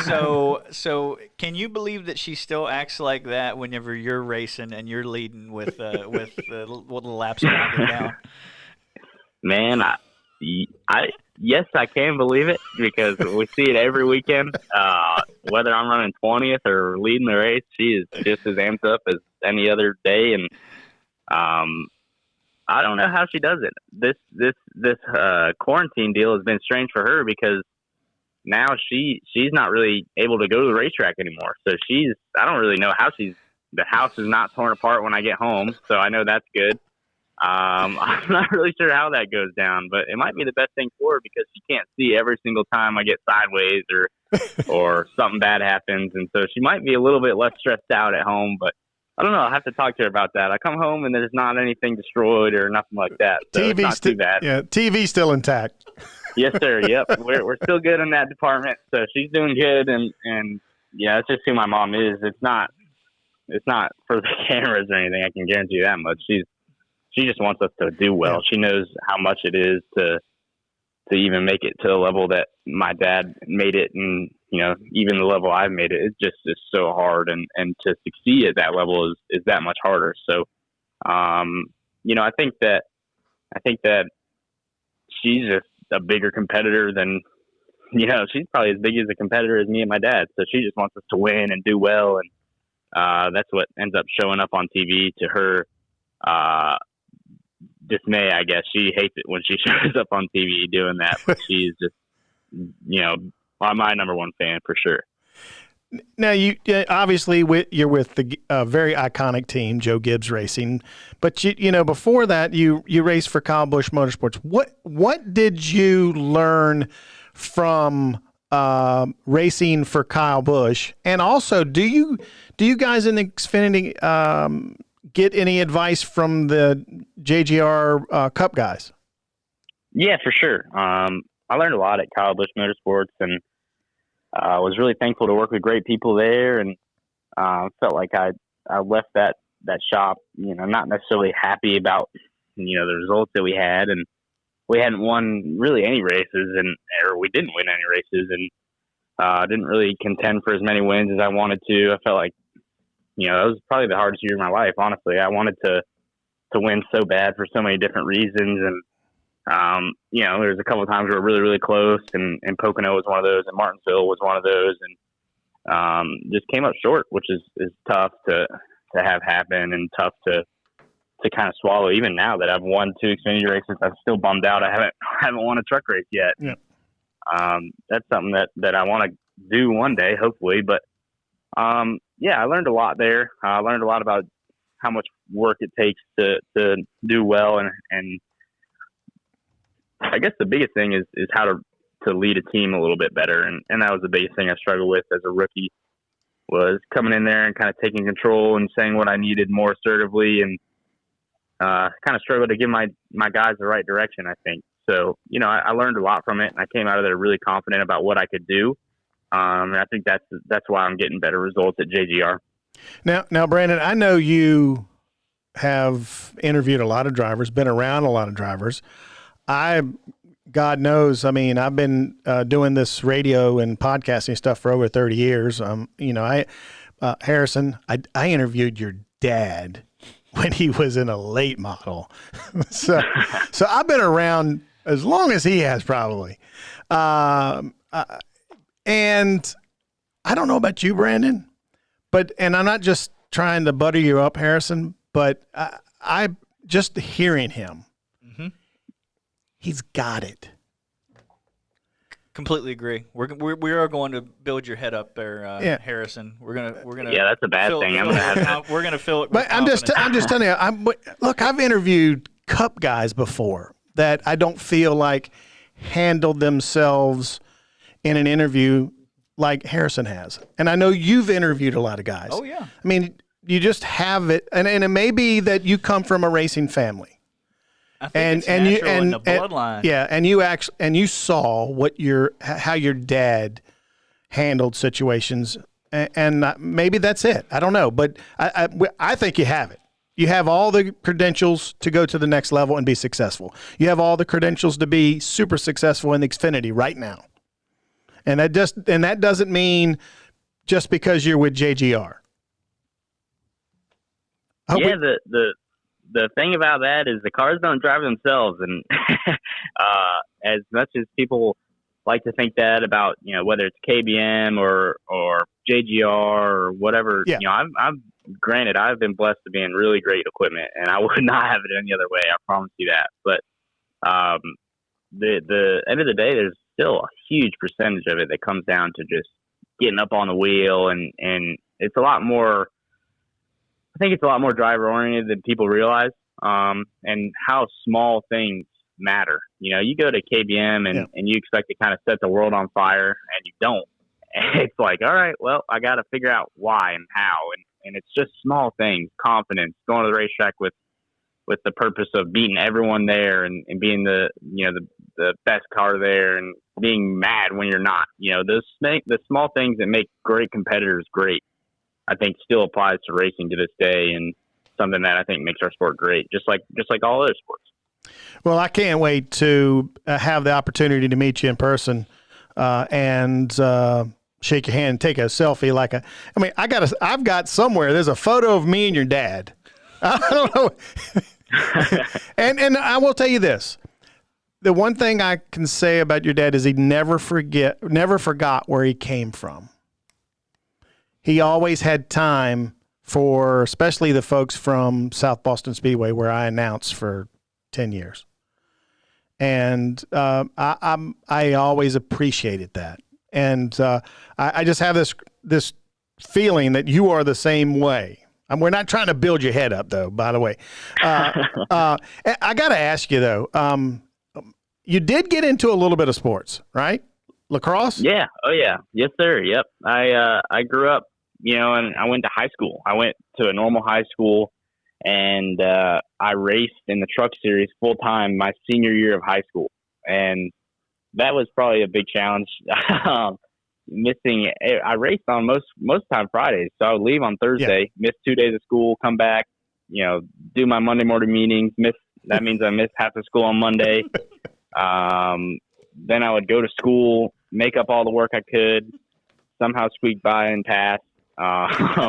Speaker 3: So can you believe that she still acts like that whenever you're racing and you're leading with the laps winding down?
Speaker 4: Man, yes, I can believe it because we see it every weekend. Whether I'm running 20th or leading the race, she is just as amped up as any other day, and I don't know how she does it. This quarantine deal has been strange for her because now she's not really able to go to the racetrack anymore. So I don't really know how the house is not torn apart when I get home, so I know that's good. I'm not really sure how that goes down, but it might be the best thing for her because she can't see every single time I get sideways or something bad happens. And so she might be a little bit less stressed out at home, but I don't know. I'll have to talk to her about that. I come home and there's not anything destroyed or nothing like that. So it's not too bad.
Speaker 2: Yeah, TV's still intact.
Speaker 4: Yes, sir. Yep. We're still good in that department. So she's doing good. And yeah, it's just who my mom is. It's not for the cameras or anything. I can guarantee you that much. She just wants us to do well. She knows how much it is to even make it to the level that my dad made it, and even the level I've made it. It's just so hard, and to succeed at that level is that much harder. So, I think that she's just a bigger competitor than she's probably as big as a competitor as me and my dad. So she just wants us to win and do well, and that's what ends up showing up on TV to her. Dismay, I guess. She hates it when she shows up on TV doing that, but she's just, my number one fan for sure.
Speaker 2: Now, you obviously you're with the very iconic team, Joe Gibbs Racing, but before that you raced for Kyle Busch Motorsports. What did you learn from racing for Kyle Busch, and also do you guys in Xfinity get any advice from the JGR Cup guys?
Speaker 4: Yeah, for sure. I learned a lot at Kyle Busch Motorsports, and I was really thankful to work with great people there, and felt like I left that shop, not necessarily happy about, the results that we had, and we hadn't won really any races, or we didn't win any races, and didn't really contend for as many wins as I wanted to. I felt like, it was probably the hardest year of my life, honestly. I wanted to win so bad for so many different reasons. And, there was a couple of times we were really, really close, and Pocono was one of those, and Martinsville was one of those, and just came up short, which is tough to have happen, and tough to kind of swallow. Even now that I've won 2 Xfinity races, I'm still bummed out. I haven't won a truck race yet.
Speaker 2: Yeah.
Speaker 4: That's something that I want to do one day, hopefully. But, yeah, I learned a lot there. I learned a lot about how much work it takes to do well, and I guess the biggest thing is how to lead a team a little bit better, and that was the biggest thing I struggled with as a rookie, was coming in there and kind of taking control and saying what I needed more assertively, and kind of struggled to give my guys the right direction, I think. So, I learned a lot from it, and I came out of there really confident about what I could do. And I think that's why I'm getting better results at JGR.
Speaker 2: Now, Brandon, I know you have interviewed a lot of drivers, been around a lot of drivers. God knows, I've been doing this radio and podcasting stuff for over 30 years. Harrison, I interviewed your dad when he was in a late model. so I've been around as long as he has, probably. And I don't know about you, Brandon, and I'm not just trying to butter you up, Harrison, but I just hearing him, he's got it.
Speaker 3: Completely agree. We are going to build your head up there, Harrison. We're gonna.
Speaker 4: Yeah, that's a bad thing.
Speaker 3: We're gonna fill it.
Speaker 2: But I'm just telling you. Look, I've interviewed Cup guys before that I don't feel like handled themselves in an interview like Harrison has. And I know you've interviewed a lot of guys.
Speaker 3: Oh, yeah.
Speaker 2: You just have it. And it may be that you come from a racing family.
Speaker 3: I think it's natural in the bloodline.
Speaker 2: And you saw how your dad handled situations. And maybe that's it. I don't know. But I think you have it. You have all the credentials to go to the next level and be successful. You have all the credentials to be super successful in Xfinity right now. And that doesn't mean just because you're with JGR.
Speaker 4: Yeah, the thing about that is the cars don't drive themselves, and as much as people like to think that about, you know, whether it's KBM or JGR or whatever,
Speaker 2: yeah.
Speaker 4: you know, granted, I've been blessed to be in really great equipment, and I would not have it any other way. I promise you that. But the end of the day, there's still a huge percentage of it that comes down to just getting up on the wheel, and it's a lot more. I think it's a lot more driver oriented than people realize, and how small things matter. You know, you go to KBM and you expect to kind of set the world on fire, and you don't. And it's like, all right, well, I got to figure out why and how, and it's just small things, confidence, going to the racetrack with the purpose of beating everyone there and being the best car there, and being mad when you're not. You know, the small things that make great competitors great, I think still applies to racing to this day, and something that I think makes our sport great, just like all other sports.
Speaker 2: Well, I can't wait to have the opportunity to meet you in person and shake your hand and take a selfie. I've got somewhere, there's a photo of me and your dad. I don't know. and I will tell you this. The one thing I can say about your dad is he never forgot where he came from. He always had time for, especially the folks from South Boston Speedway, where I announced for 10 years. And I always appreciated that. And I just have this feeling that you are the same way. We're not trying to build your head up, though, by the way. I got to ask you, though, you did get into a little bit of sports, right? Lacrosse?
Speaker 4: Yeah. Oh, yeah. Yes, sir. Yep. I grew up, you know, and I went to high school. I went to a normal high school, and I raced in the truck series full time my senior year of high school. And that was probably a big challenge. I raced on most time Fridays. So I would leave on Thursday, miss 2 days of school, come back, you know, do my Monday morning meetings. That means I missed half of school on Monday. Then I would go to school, make up all the work I could, somehow squeak by and pass. I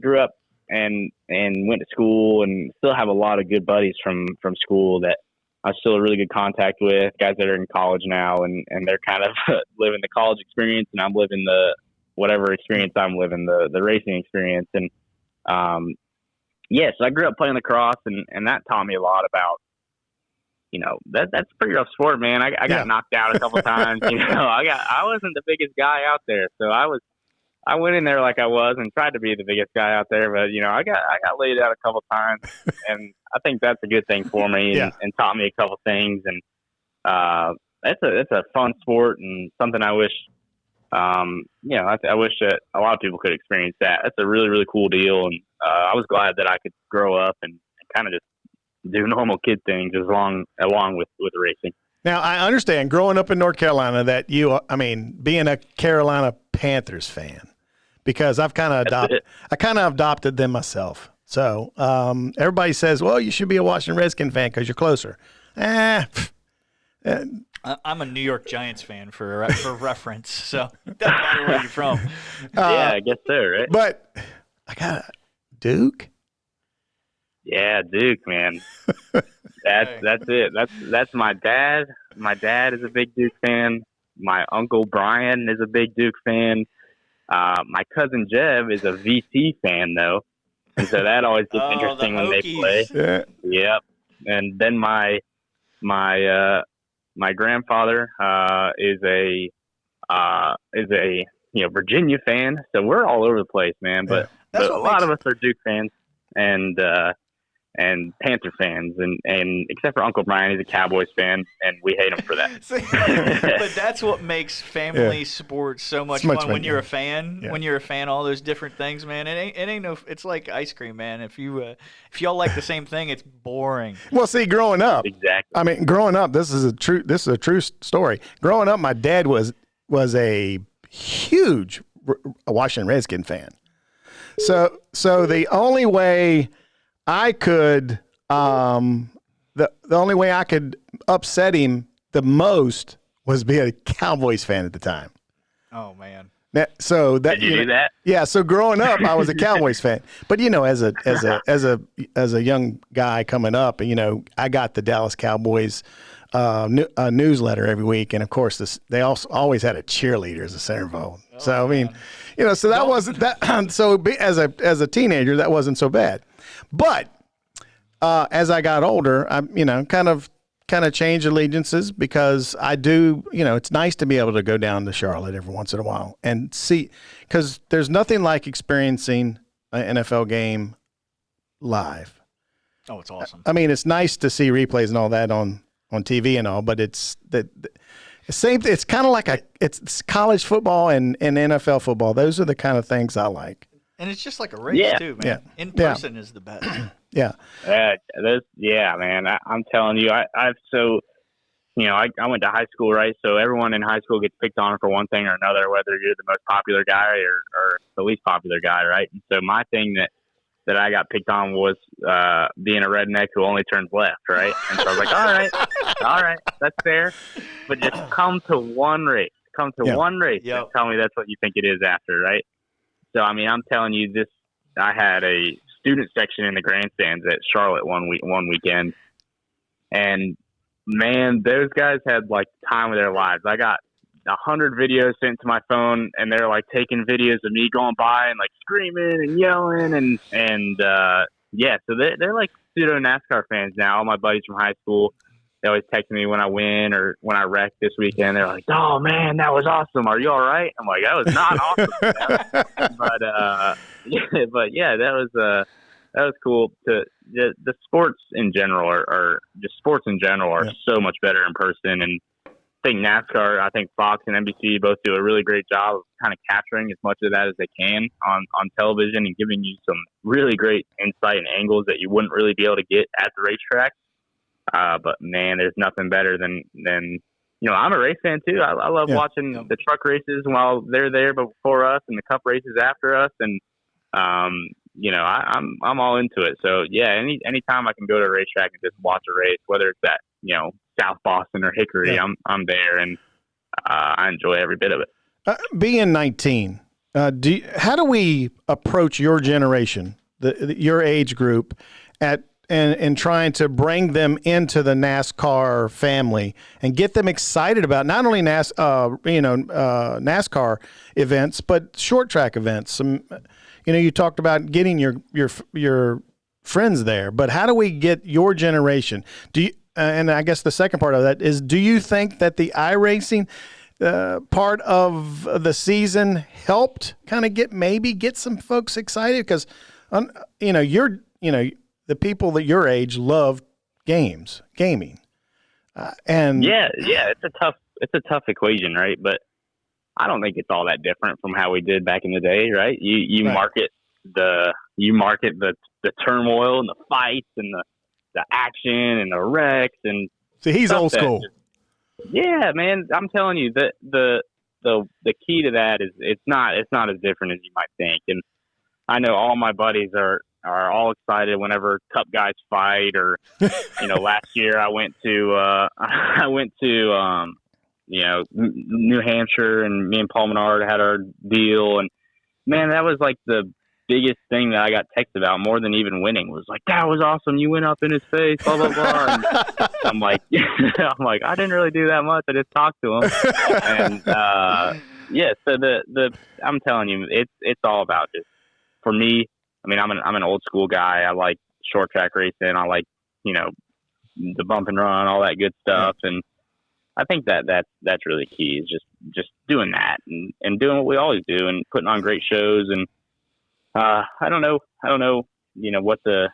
Speaker 4: grew up and went to school, and still have a lot of good buddies from school that I'm still in really good contact with, guys that are in college now, and they're kind of living the college experience, and I'm living the whatever experience I'm living, the racing experience. And so I grew up playing lacrosse, and that taught me a lot about, you know, that's a pretty rough sport, man. I got knocked out a couple times. You know, I wasn't the biggest guy out there, so I went in there like I was and tried to be the biggest guy out there, but you know, I got laid out a couple times, and I think that's a good thing for me, and taught me a couple things. And it's a fun sport, and something I wish, I wish that a lot of people could experience that. That's a really, really cool deal, and I was glad that I could grow up and kind of just do normal kid things along with racing.
Speaker 2: Now, I understand growing up in North Carolina that being a Carolina Panthers fan, because I've kind of adopted them myself. So everybody says, well, you should be a Washington Redskin fan because you're closer. I'm
Speaker 3: a New York Giants fan for reference, so it doesn't matter where you're from.
Speaker 4: I guess so, right?
Speaker 2: But I got Duke.
Speaker 4: Yeah, Duke, man. That's it. That's my dad. My dad is a big Duke fan. My uncle Brian is a big Duke fan. My cousin Jeb is a VC fan, though, and so that always gets interesting when they play.
Speaker 2: Yeah.
Speaker 4: Yep. And then my grandfather is a Virginia fan. So we're all over the place, man. But a lot of us are Duke fans, and Panther fans, and except for Uncle Brian, he's a Cowboys fan, and we hate him for that.
Speaker 3: But that's what makes family sports so much fun. When you're a fan, all those different things, man. It ain't no. It's like ice cream, man. If y'all like the same thing, it's boring.
Speaker 2: Well, see, growing up,
Speaker 4: exactly.
Speaker 2: I mean, growing up, this is a true story. Growing up, my dad was a huge Washington Redskin fan. So the only way I could, the only way I could upset him the most was be a Cowboys fan at the time.
Speaker 3: Oh man.
Speaker 2: Did
Speaker 4: you do that?
Speaker 2: Yeah. So growing up, I was a Cowboys fan, but as a young guy coming up, I got the Dallas Cowboys newsletter every week, and of course, they also always had a cheerleader as a centerfold. So I mean, so that wasn't that. So as a teenager, that wasn't so bad, but as I got older, I kind of changed allegiances because I do, it's nice to be able to go down to Charlotte every once in a while and see, because there's nothing like experiencing an NFL game live.
Speaker 3: Oh, it's awesome.
Speaker 2: I mean, it's nice to see replays and all that on TV and all, but it's the same. It's kind of like it's college football and NFL football. Those are the kind of things I like.
Speaker 3: And it's just like a race too, man.
Speaker 2: Yeah.
Speaker 3: In person is the best.
Speaker 2: Yeah.
Speaker 4: Man. I'm telling you, I went to high school, right? So everyone in high school gets picked on for one thing or another, whether you're the most popular guy or the least popular guy, right? And so my thing that I got picked on was being a redneck who only turns left, right? And so I was like, all right, that's fair. But just come to one race. And tell me that's what you think it is after, right? So, I mean, I'm telling you this, I had a student section in the grandstands at Charlotte one weekend. And, man, those guys had, like, time of their lives. I got 100 videos sent to my phone, and they're, like, taking videos of me going by and, like, screaming and yelling. And so they're like, pseudo NASCAR fans now. All my buddies from high school, they always text me when I win or when I wreck this weekend. They're like, "Oh man, that was awesome. Are you all right?" I'm like, "That was not awesome." That was cool. The sports in general are so much better in person. And I think NASCAR, I think Fox and NBC both do a really great job of kind of capturing as much of that as they can on television and giving you some really great insight and angles that you wouldn't really be able to get at the racetrack. But man, there's nothing better than I'm a race fan too. I love watching the truck races while they're there before us and the cup races after us. And, I'm all into it. So yeah, anytime I can go to a racetrack and just watch a race, whether it's at, South Boston or Hickory, I'm there and, I enjoy every bit of it.
Speaker 2: Being 19, how do we approach your generation, your age group and trying to bring them into the NASCAR family and get them excited about not only NASCAR events, but short track events. You talked about getting your friends there, but how do we get your generation? And I guess the second part of that is, do you think that the iRacing part of the season helped kind of get some folks excited? Because, the people that your age love gaming. And
Speaker 4: it's a tough equation, right? But I don't think it's all that different from how we did back in the day, right? You market the turmoil and the fights and the action and the wrecks and
Speaker 2: see, he's old school.
Speaker 4: Yeah, man, I'm telling you that the key to that is it's not as different as you might think. And I know all my buddies are all excited whenever Cup guys fight, or last year I went to New Hampshire, and me and Paul Menard had our deal, and man, that was like the biggest thing that I got texted about more than even winning. Was like, "That was awesome, you went up in his face, blah blah blah." And I'm like, I didn't really do that much. I just talked to him, and so I'm telling you, it's all about just, for me. I mean, I'm an old school guy. I like short track racing. I like, the bump and run, all that good stuff. And I think that's really key, is just doing that and doing what we always do and putting on great shows. And I don't know, what the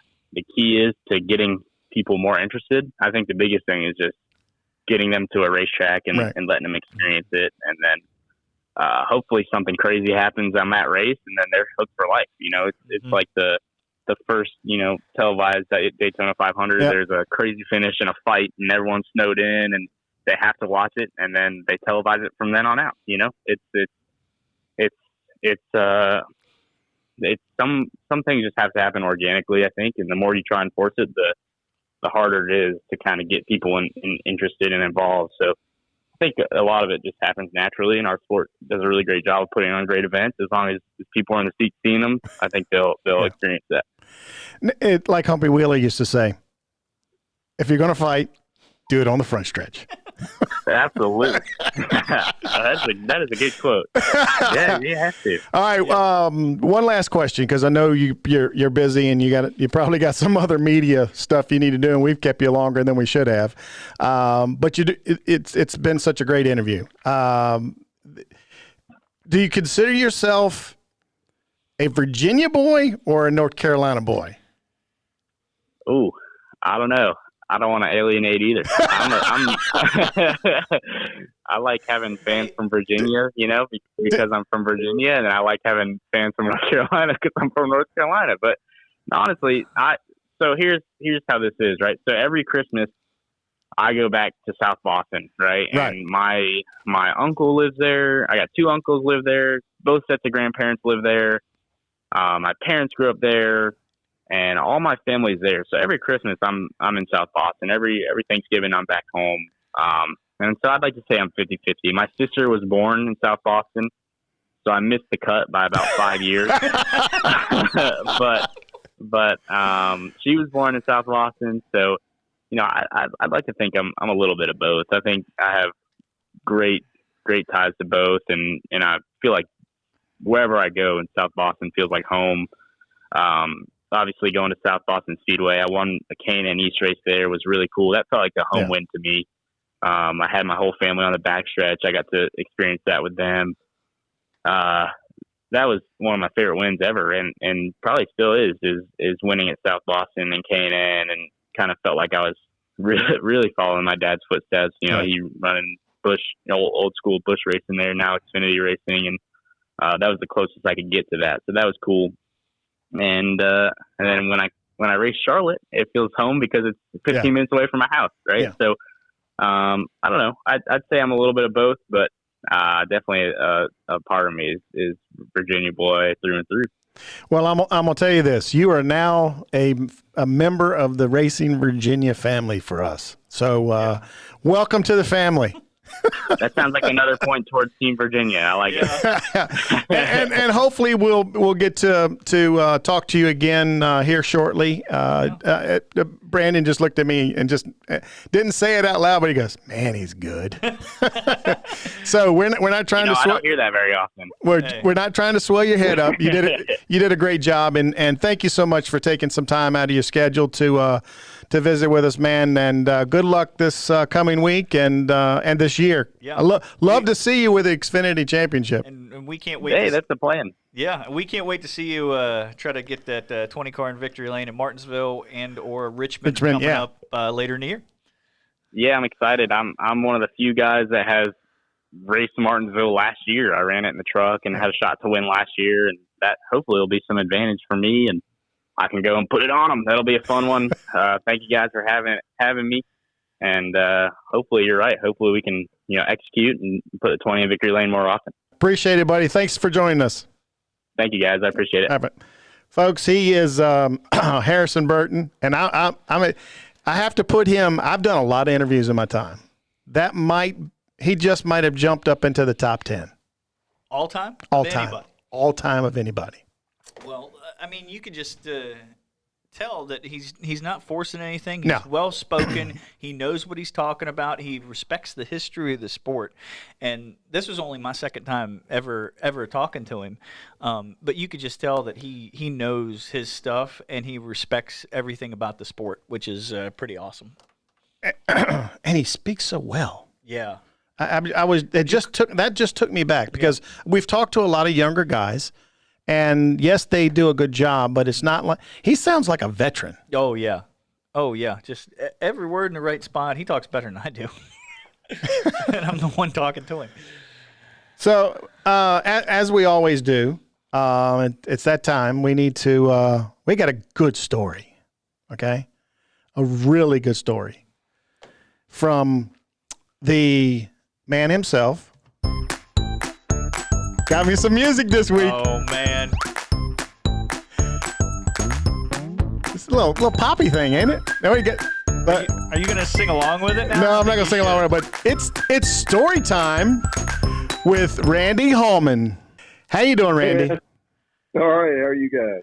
Speaker 4: key is to getting people more interested. I think the biggest thing is just getting them to a racetrack and letting them experience it. And then hopefully something crazy happens on that race, and then they're hooked for life. It's like the first, televised Daytona 500. Yep. There's a crazy finish and a fight, and everyone's snowed in, and they have to watch it, and then they televise it from then on out. It's some things just have to happen organically, I think, and the more you try and force it, the harder it is to kind of get people interested and involved. So think a lot of it just happens naturally, and our sport does a really great job of putting on great events. As long as people are in the seats seeing them, I think they'll experience that.
Speaker 2: Like Humpy Wheeler used to say, if you're going to fight, do it on the front stretch.
Speaker 4: Absolutely. That is a good quote. Yeah, you have to.
Speaker 2: All right. One last question, because I know you're busy and you probably got some other media stuff you need to do, and we've kept you longer than we should have. But it's been such a great interview. Do you consider yourself a Virginia boy or a North Carolina boy?
Speaker 4: Ooh, I don't know. I don't want to alienate either. I like having fans from Virginia, because I'm from Virginia, and I like having fans from North Carolina because I'm from North Carolina. But honestly, so here's how this is, right? So every Christmas, I go back to South Boston, right? And my uncle lives there. I got 2 uncles live there. Both sets of grandparents live there. My parents grew up there. And all my family's there. So every Christmas I'm in South Boston. Every Thanksgiving I'm back home. And so I'd like to say I'm 50-50. My sister was born in South Boston, so I missed the cut by about 5 years. but she was born in South Boston, so I'd like to think I'm a little bit of both. I think I have great ties to both, and I feel like wherever I go in South Boston feels like home. Obviously going to South Boston Speedway, I won a K&N East race there. It was really cool. That felt like a home win to me. I had my whole family on the backstretch. I got to experience that with them. That was one of my favorite wins ever, and probably still is winning at South Boston and K&N, and kind of felt like I was really following my dad's footsteps. He running Busch, old school Busch racing there, now Xfinity racing, and that was the closest I could get to that. So that was cool. And then when I race Charlotte, it feels home because it's 15 minutes away from my house, right? Yeah. So I don't know. I'd say I'm a little bit of both, but definitely a part of me is Virginia boy through and through.
Speaker 2: Well, I'm gonna tell you this: you are now a member of the Racing Virginia family for us. So welcome to the family.
Speaker 4: That sounds like another point towards Team Virginia. I like it.
Speaker 2: and hopefully we'll get to talk to you again here shortly. Brandon just looked at me and just didn't say it out loud, but he goes, "Man, he's good." So we're not trying to.
Speaker 4: I don't hear that very often.
Speaker 2: We're not trying to swell your head up. You did it. You did a great job, and thank you so much for taking some time out of your schedule to visit with us, man. And good luck this coming week and this year. Yeah, I love to see you with the Xfinity Championship.
Speaker 3: And we can't wait.
Speaker 4: Hey, that's the plan.
Speaker 3: Yeah, we can't wait to see you try to get that 20 car in victory lane in Martinsville and or Richmond coming up later in the year.
Speaker 4: Yeah, I'm excited. I'm one of the few guys that has raced Martinsville last year. I ran it in the truck and had a shot to win last year, and that hopefully will be some advantage for me, and I can go and put it on them. That'll be a fun one. Thank you guys for having me, and hopefully you're right. Hopefully we can execute and put the 20 in victory lane more often.
Speaker 2: Appreciate it, buddy. Thanks for joining us.
Speaker 4: Thank you, guys. I appreciate it.
Speaker 2: Right. Folks, he is Harrison Burton, and I have to put him. I've done a lot of interviews in my time. He just might have jumped up into the top 10.
Speaker 3: All time?
Speaker 2: All time. Anybody. All time of anybody.
Speaker 3: Well, I mean, you could just tell that he's not forcing anything.
Speaker 2: No.
Speaker 3: He's well-spoken. He knows what he's talking about. He respects the history of the sport. And this was only my second time ever talking to him. But you could just tell that he knows his stuff and he respects everything about the sport, which is pretty awesome.
Speaker 2: And he speaks so well.
Speaker 3: Yeah.
Speaker 2: That just took me back because we've talked to a lot of younger guys. And yes, they do a good job, but it's not like he sounds like a veteran.
Speaker 3: Oh yeah. Just every word in the right spot. He talks better than I do, and I'm the one talking to him.
Speaker 2: So, as we always do, it's that time. We need to. We got a good story, okay? A really good story from the man himself. Got me some music this week.
Speaker 3: Oh man,
Speaker 2: it's a little poppy thing, ain't it? There we go. But
Speaker 3: Are you going to sing along with it now?
Speaker 2: no, I'm not going to sing along with it. But it's story time with Randy Hallman. How you doing, Randy?
Speaker 5: All right, how are you guys?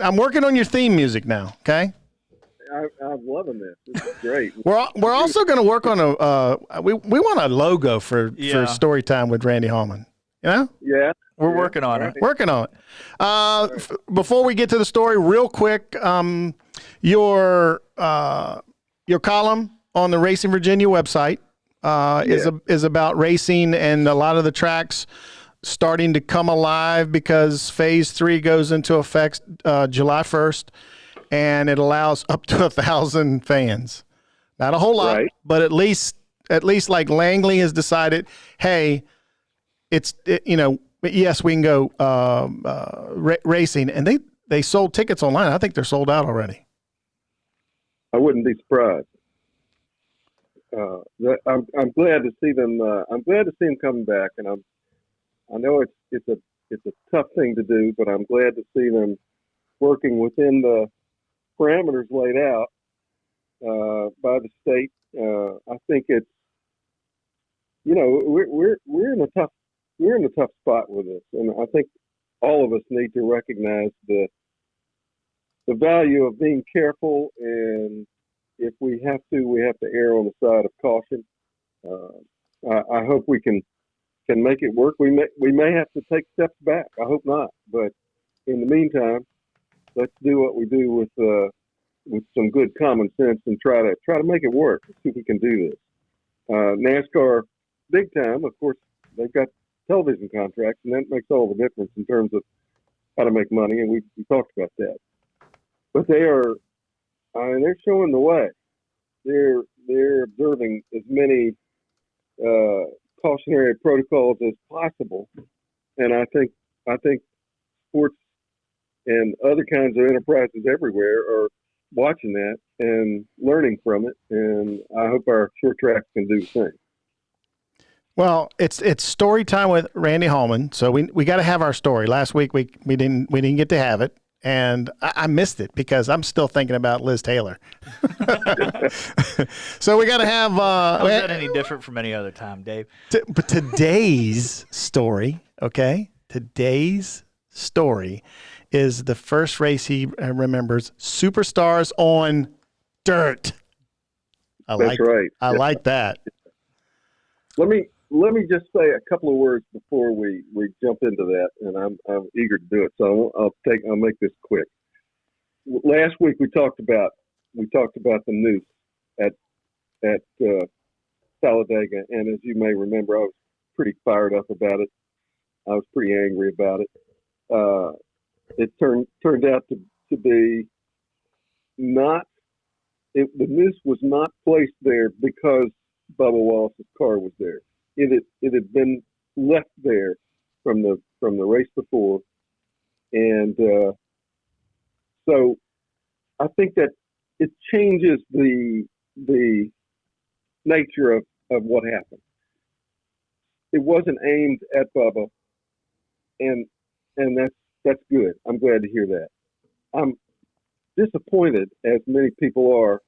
Speaker 2: I'm working on your theme music now. Okay.
Speaker 5: I'm loving this. This is great.
Speaker 2: We're also going to work on we want a logo for story time with Randy Hallman. You know?
Speaker 5: Yeah.
Speaker 3: We're working on it.
Speaker 2: Working on it. Before we get to the story, real quick, your column on the Racing Virginia website is about racing and a lot of the tracks starting to come alive because Phase 3 goes into effect July 1st, and it allows up to 1,000 fans. Not a whole lot, but at least like Langley has decided, hey, yes, we can go racing, and they sold tickets online. I think they're sold out already.
Speaker 5: I wouldn't be surprised. I'm glad to see them. I'm glad to see them coming back, and I know it's a tough thing to do, but I'm glad to see them working within the parameters laid out by the state. I think it's we're in a tough spot with this, and I think all of us need to recognize the value of being careful, and if we have to err on the side of caution. I hope we can make it work. We may have to take steps back. I hope not, but in the meantime, let's do what we do with some good common sense and try to make it work. Let's see if we can do this. NASCAR, big time, of course, they've got television contracts, and that makes all the difference in terms of how to make money, and we talked about that. But they're showing the way. They're observing as many cautionary protocols as possible, and I think sports and other kinds of enterprises everywhere are watching that and learning from it, and I hope our short tracks can do the same.
Speaker 2: Well, it's story time with Randy Hallman, so we got to have our story. Last week we didn't get to have it, and I missed it because I'm still thinking about Liz Taylor. So we got to have.
Speaker 3: How is that any different from any other time, Dave?
Speaker 2: But today's story, okay? Today's story is the first race he remembers: Superstars on Dirt.
Speaker 5: That's right.
Speaker 2: I like that.
Speaker 5: Let me just say a couple of words before we jump into that, and I'm eager to do it. So I'll make this quick. Last week we talked about the noose at Talladega, and as you may remember, I was pretty fired up about it. I was pretty angry about it. It turned out to be not. The noose was not placed there because Bubba Wallace's car was there. It had been left there from the race before, and so I think that it changes the nature of what happened. It wasn't aimed at Bubba, and that's good. I'm glad to hear that. I'm disappointed, as many people are,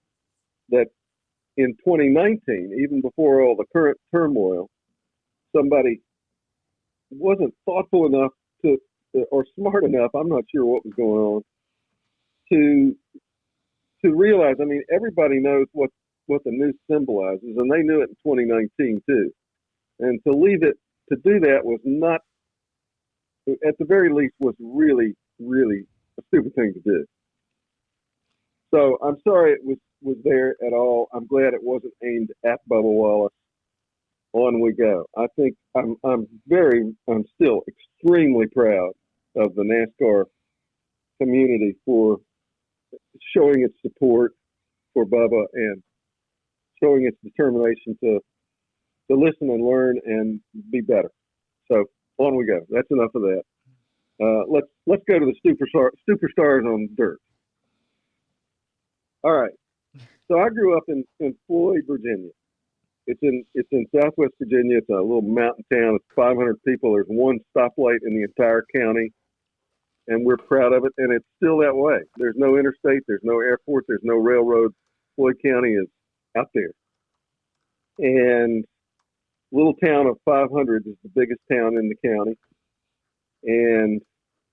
Speaker 5: that in 2019, even before all the current turmoil, somebody wasn't thoughtful enough or smart enough, I'm not sure what was going on, to realize, I mean, everybody knows what the noose symbolizes, and they knew it in 2019 too. And to leave it, to do that was not, at the very least, was really, really a stupid thing to do. So I'm sorry it was there at all. I'm glad it wasn't aimed at Bubba Wallace. On we go. I think I'm still extremely proud of the NASCAR community for showing its support for Bubba and showing its determination to listen and learn and be better. So on we go. That's enough of that. Let's go to the superstars on dirt. All right. So I grew up in Floyd, Virginia. It's in Southwest Virginia. It's a little mountain town. It's 500 people. There's one stoplight in the entire county, and we're proud of it. And it's still that way. There's no interstate. There's no airport. There's no railroad. Floyd County is out there. And little town of 500 is the biggest town in the county. And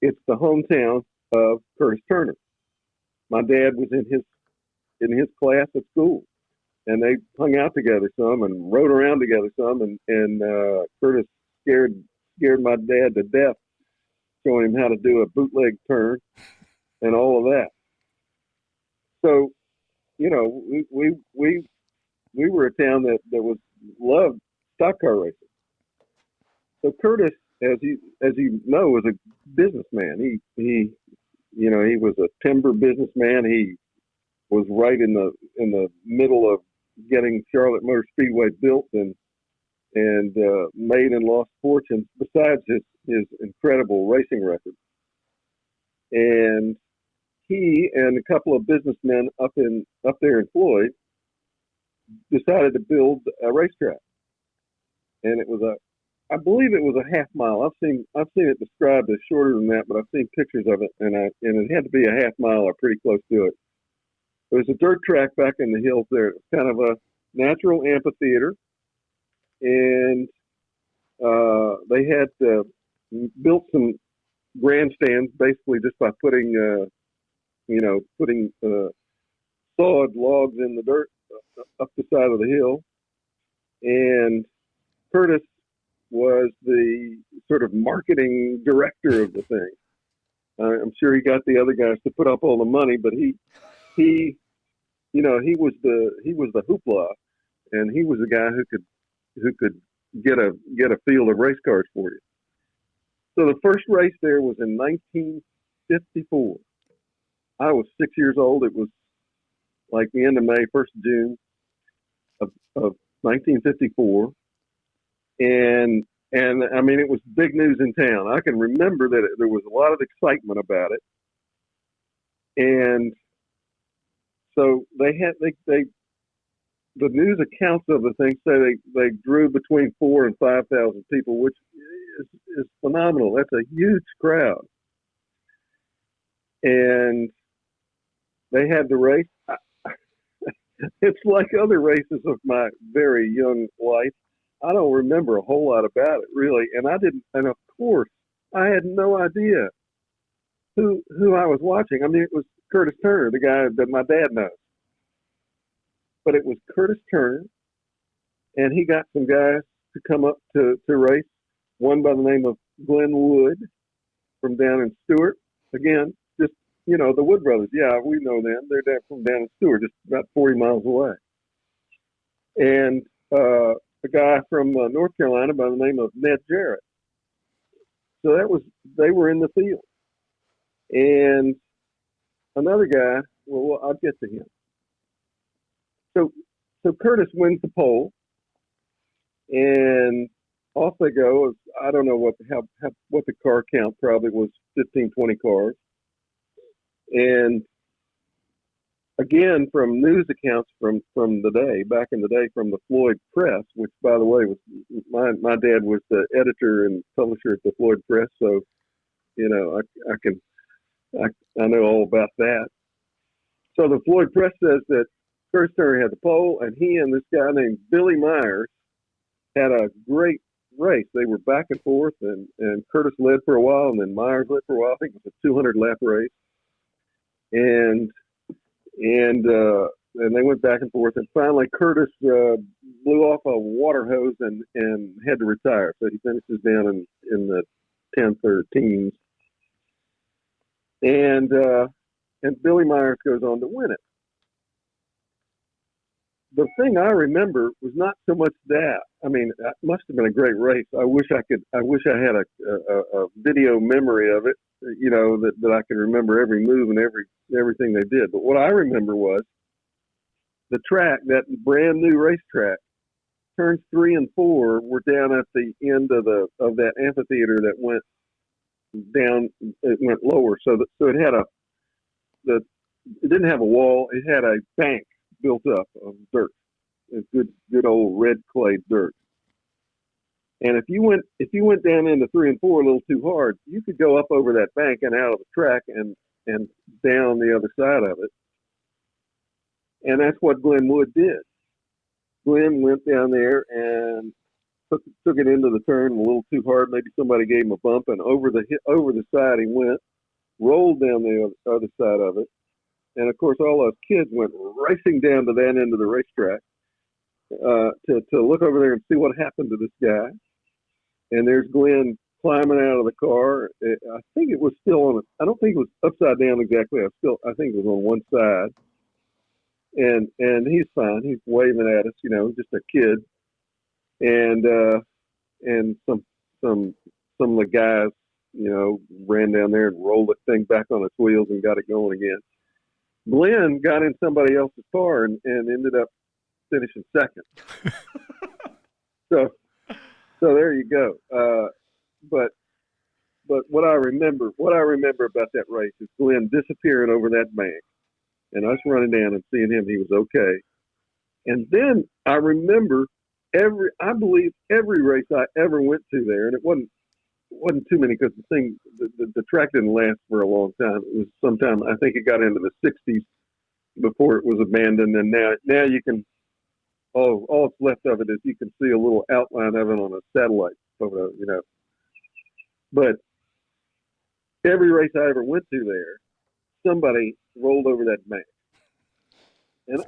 Speaker 5: it's the hometown of Curtis Turner. My dad was in his class at school, and they hung out together some and rode around together some. And Curtis scared my dad to death, showing him how to do a bootleg turn and all of that. So, you know, we were a town that loved stock car racing. So Curtis, as you know, was a businessman. He was a timber businessman. He was right in the middle of getting Charlotte Motor Speedway built and made and lost fortunes besides his incredible racing record. And he and a couple of businessmen up there in Floyd decided to build a racetrack. And I believe it was a half mile. I've seen it described as shorter than that, but I've seen pictures of it, and it had to be a half mile or pretty close to it. There was a dirt track back in the hills there. It was kind of a natural amphitheater, and they had built some grandstands basically just by putting sawed logs in the dirt up the side of the hill. And Curtis was the sort of marketing director of the thing. I'm sure he got the other guys to put up all the money, but he was the hoopla, and he was the guy who could get a field of race cars for you. So the first race there was in 1954. I was 6 years old. It was like the end of May, 1st of June of 1954. And I mean, it was big news in town. I can remember that there was a lot of excitement about it. And so the news accounts of the thing say they drew between 4,000 and 5,000 people, which is phenomenal. That's a huge crowd. And they had the race. It's like other races of my very young life. I don't remember a whole lot about it, really. And and of course, I had no idea who I was watching. I mean, it was Curtis Turner, the guy that my dad knows. But it was Curtis Turner, and he got some guys to come up to race. One by the name of Glenn Wood from down in Stewart. Again, just, the Wood brothers. Yeah, we know them. They're from down in Stewart, just about 40 miles away. And a guy from North Carolina by the name of Ned Jarrett. So they were in the field. And another guy, well, I'll get to him. So Curtis wins the pole, and off they go. I don't know what the car count probably was, 15, 20 cars. And again, from news accounts from the day, back in the day, from the Floyd Press, which, by the way, was my dad was the editor and publisher at the Floyd Press, so I know all about that. So the Floyd Press says that Curtis Turner had the pole, and he and this guy named Billy Myers had a great race. They were back and forth, and Curtis led for a while, and then Myers led for a while. I think it was a 200-lap race. And they went back and forth, and finally Curtis blew off a water hose and had to retire. So he finishes down in the 10th or teens. And Billy Myers goes on to win it. The thing I remember was not so much that. I mean, it must have been a great race. I wish I had a video memory of it, that I could remember every move and everything they did. But what I remember was the track, that brand new racetrack. Turns 3 and 4 were down at the end of that amphitheater that went down. It went lower, so it had it didn't have a wall. It had a bank built up of dirt. It's good old red clay dirt. And if you went down into 3 and 4 a little too hard, you could go up over that bank and out of the track and down the other side of it. And that's what Glenn Wood did. Glenn went down there and took it into the turn a little too hard. Maybe somebody gave him a bump, and over the side he went, rolled down the other side of it. And, of course, all those kids went racing down to that end of the racetrack to look over there and see what happened to this guy. And there's Glenn climbing out of the car. I think it was still I don't think it was upside down exactly. I think it was on one side. And he's fine. He's waving at us, just a kid. And some of the guys, ran down there and rolled the thing back on its wheels and got it going again. Glenn got in somebody else's car and ended up finishing second. So there you go. But what I remember about that race is Glenn disappearing over that bank and us running down and seeing him. He was okay. And then I remember I believe every race I ever went to there, and it wasn't too many because the track didn't last for a long time. It was sometime, I think it got into the 60s before it was abandoned, and now you can, all that's left of it is you can see a little outline of it on a satellite photo, But every race I ever went to there, somebody rolled over that bank. And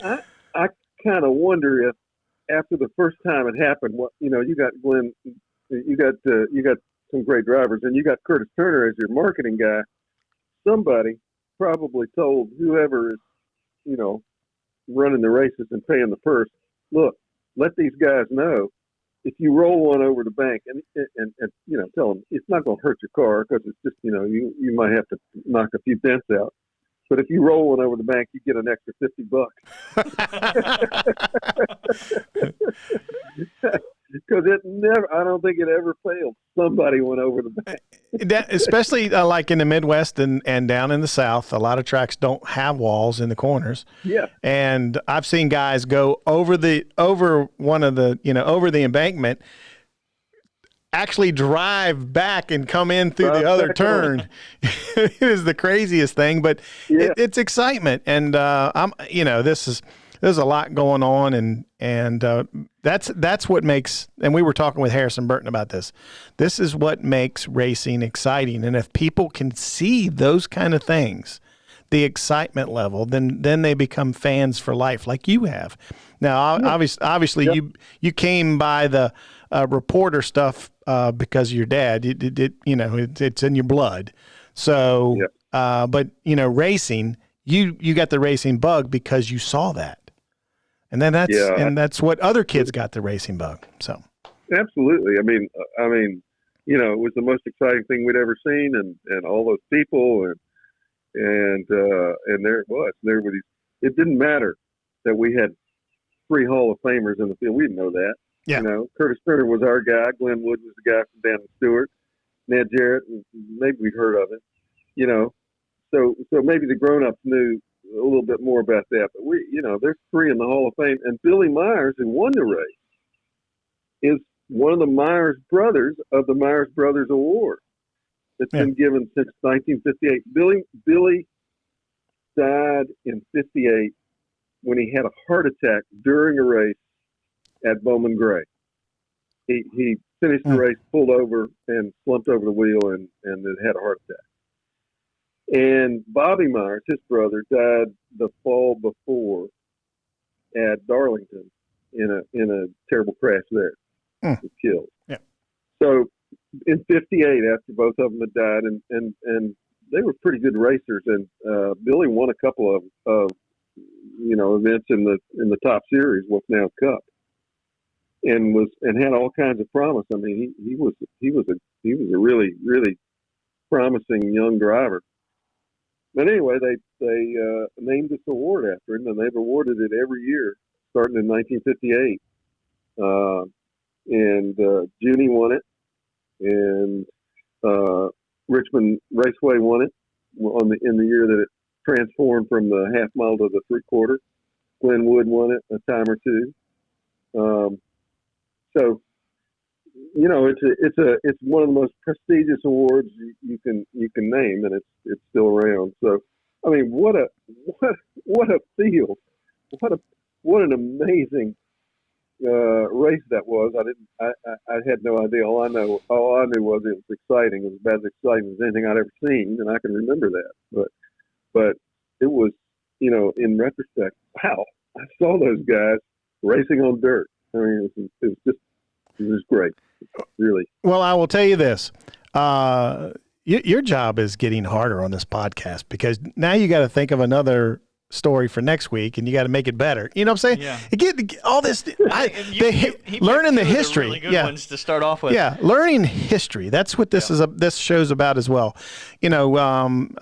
Speaker 5: I kind of wonder if after the first time it happened, you got Glenn, you got some great drivers, and you got Curtis Turner as your marketing guy. Somebody probably told whoever is, running the races and paying the purse, look, let these guys know if you roll one over the bank and tell them it's not going to hurt your car because it's just, you might have to knock a few dents out. But if you roll one over the bank, you get an extra $50. Because I don't think it ever failed. Somebody went over the bank.
Speaker 2: Especially like in the Midwest and down in the South, a lot of tracks don't have walls in the corners.
Speaker 5: Yeah.
Speaker 2: And I've seen guys go over the embankment, actually drive back and come in through the other turn. It is the craziest thing, but it's excitement. And there's a lot going on, and that's what makes. And we were talking with Harrison Burton about this. This is what makes racing exciting. And if people can see those kind of things, the excitement level, then they become fans for life, like you have. Now, obviously, you came by the reporter stuff because of your dad. It's in your blood. So, but racing, you got the racing bug because you saw that. And then that's what other kids got, the racing bug. So
Speaker 5: absolutely. I mean, it was the most exciting thing we'd ever seen, and all those people, and there it was. There were these. It didn't matter that we had 3 Hall of Famers in the field. We didn't know that.
Speaker 2: Yeah.
Speaker 5: Curtis Turner was our guy. Glenn Wood was the guy from Dan Stewart. Ned Jarrett, maybe we'd heard of it. So maybe the grown-ups knew a little bit more about that, but there's 3 in the Hall of Fame, and Billy Myers, who won the race, is one of the Myers brothers of the Myers Brothers Award that's been given since 1958. Billy died in 58 when he had a heart attack during a race at Bowman Gray. He finished the race, pulled over, and slumped over the wheel, and then had a heart attack. And Bobby Myers, his brother, died the fall before at Darlington in a terrible crash there. He was killed.
Speaker 2: Yeah.
Speaker 5: So in 58, after both of them had died, and they were pretty good racers, and Billy won a couple of events in the top series, what's now Cup, and had all kinds of promise. I mean, he was a really, really promising young driver. But anyway, they named this award after him, and they've awarded it every year, starting in 1958. And Junie won it, and Richmond Raceway won it in the year that it transformed from the half mile to the 3/4. Glenn Wood won it a time or two. So, it's one of the most prestigious awards you can name, and it's still around. So, I mean, what a field! What amazing race that was. I had no idea. All I knew was it was exciting. It was about as exciting as anything I'd ever seen, and I can remember that. But it was, in retrospect, wow, I saw those guys racing on dirt. I mean, it was great, really.
Speaker 2: Well, I will tell you this. Your job is getting harder on this podcast because now you got to think of another story for next week, and you got to make it better. You know what I'm saying?
Speaker 3: Yeah.
Speaker 2: Get all this.
Speaker 3: He
Speaker 2: learning the
Speaker 3: picked two of
Speaker 2: history.
Speaker 3: really good ones to start off with.
Speaker 2: Yeah, learning history. That's what this is. This show's about as well. Talking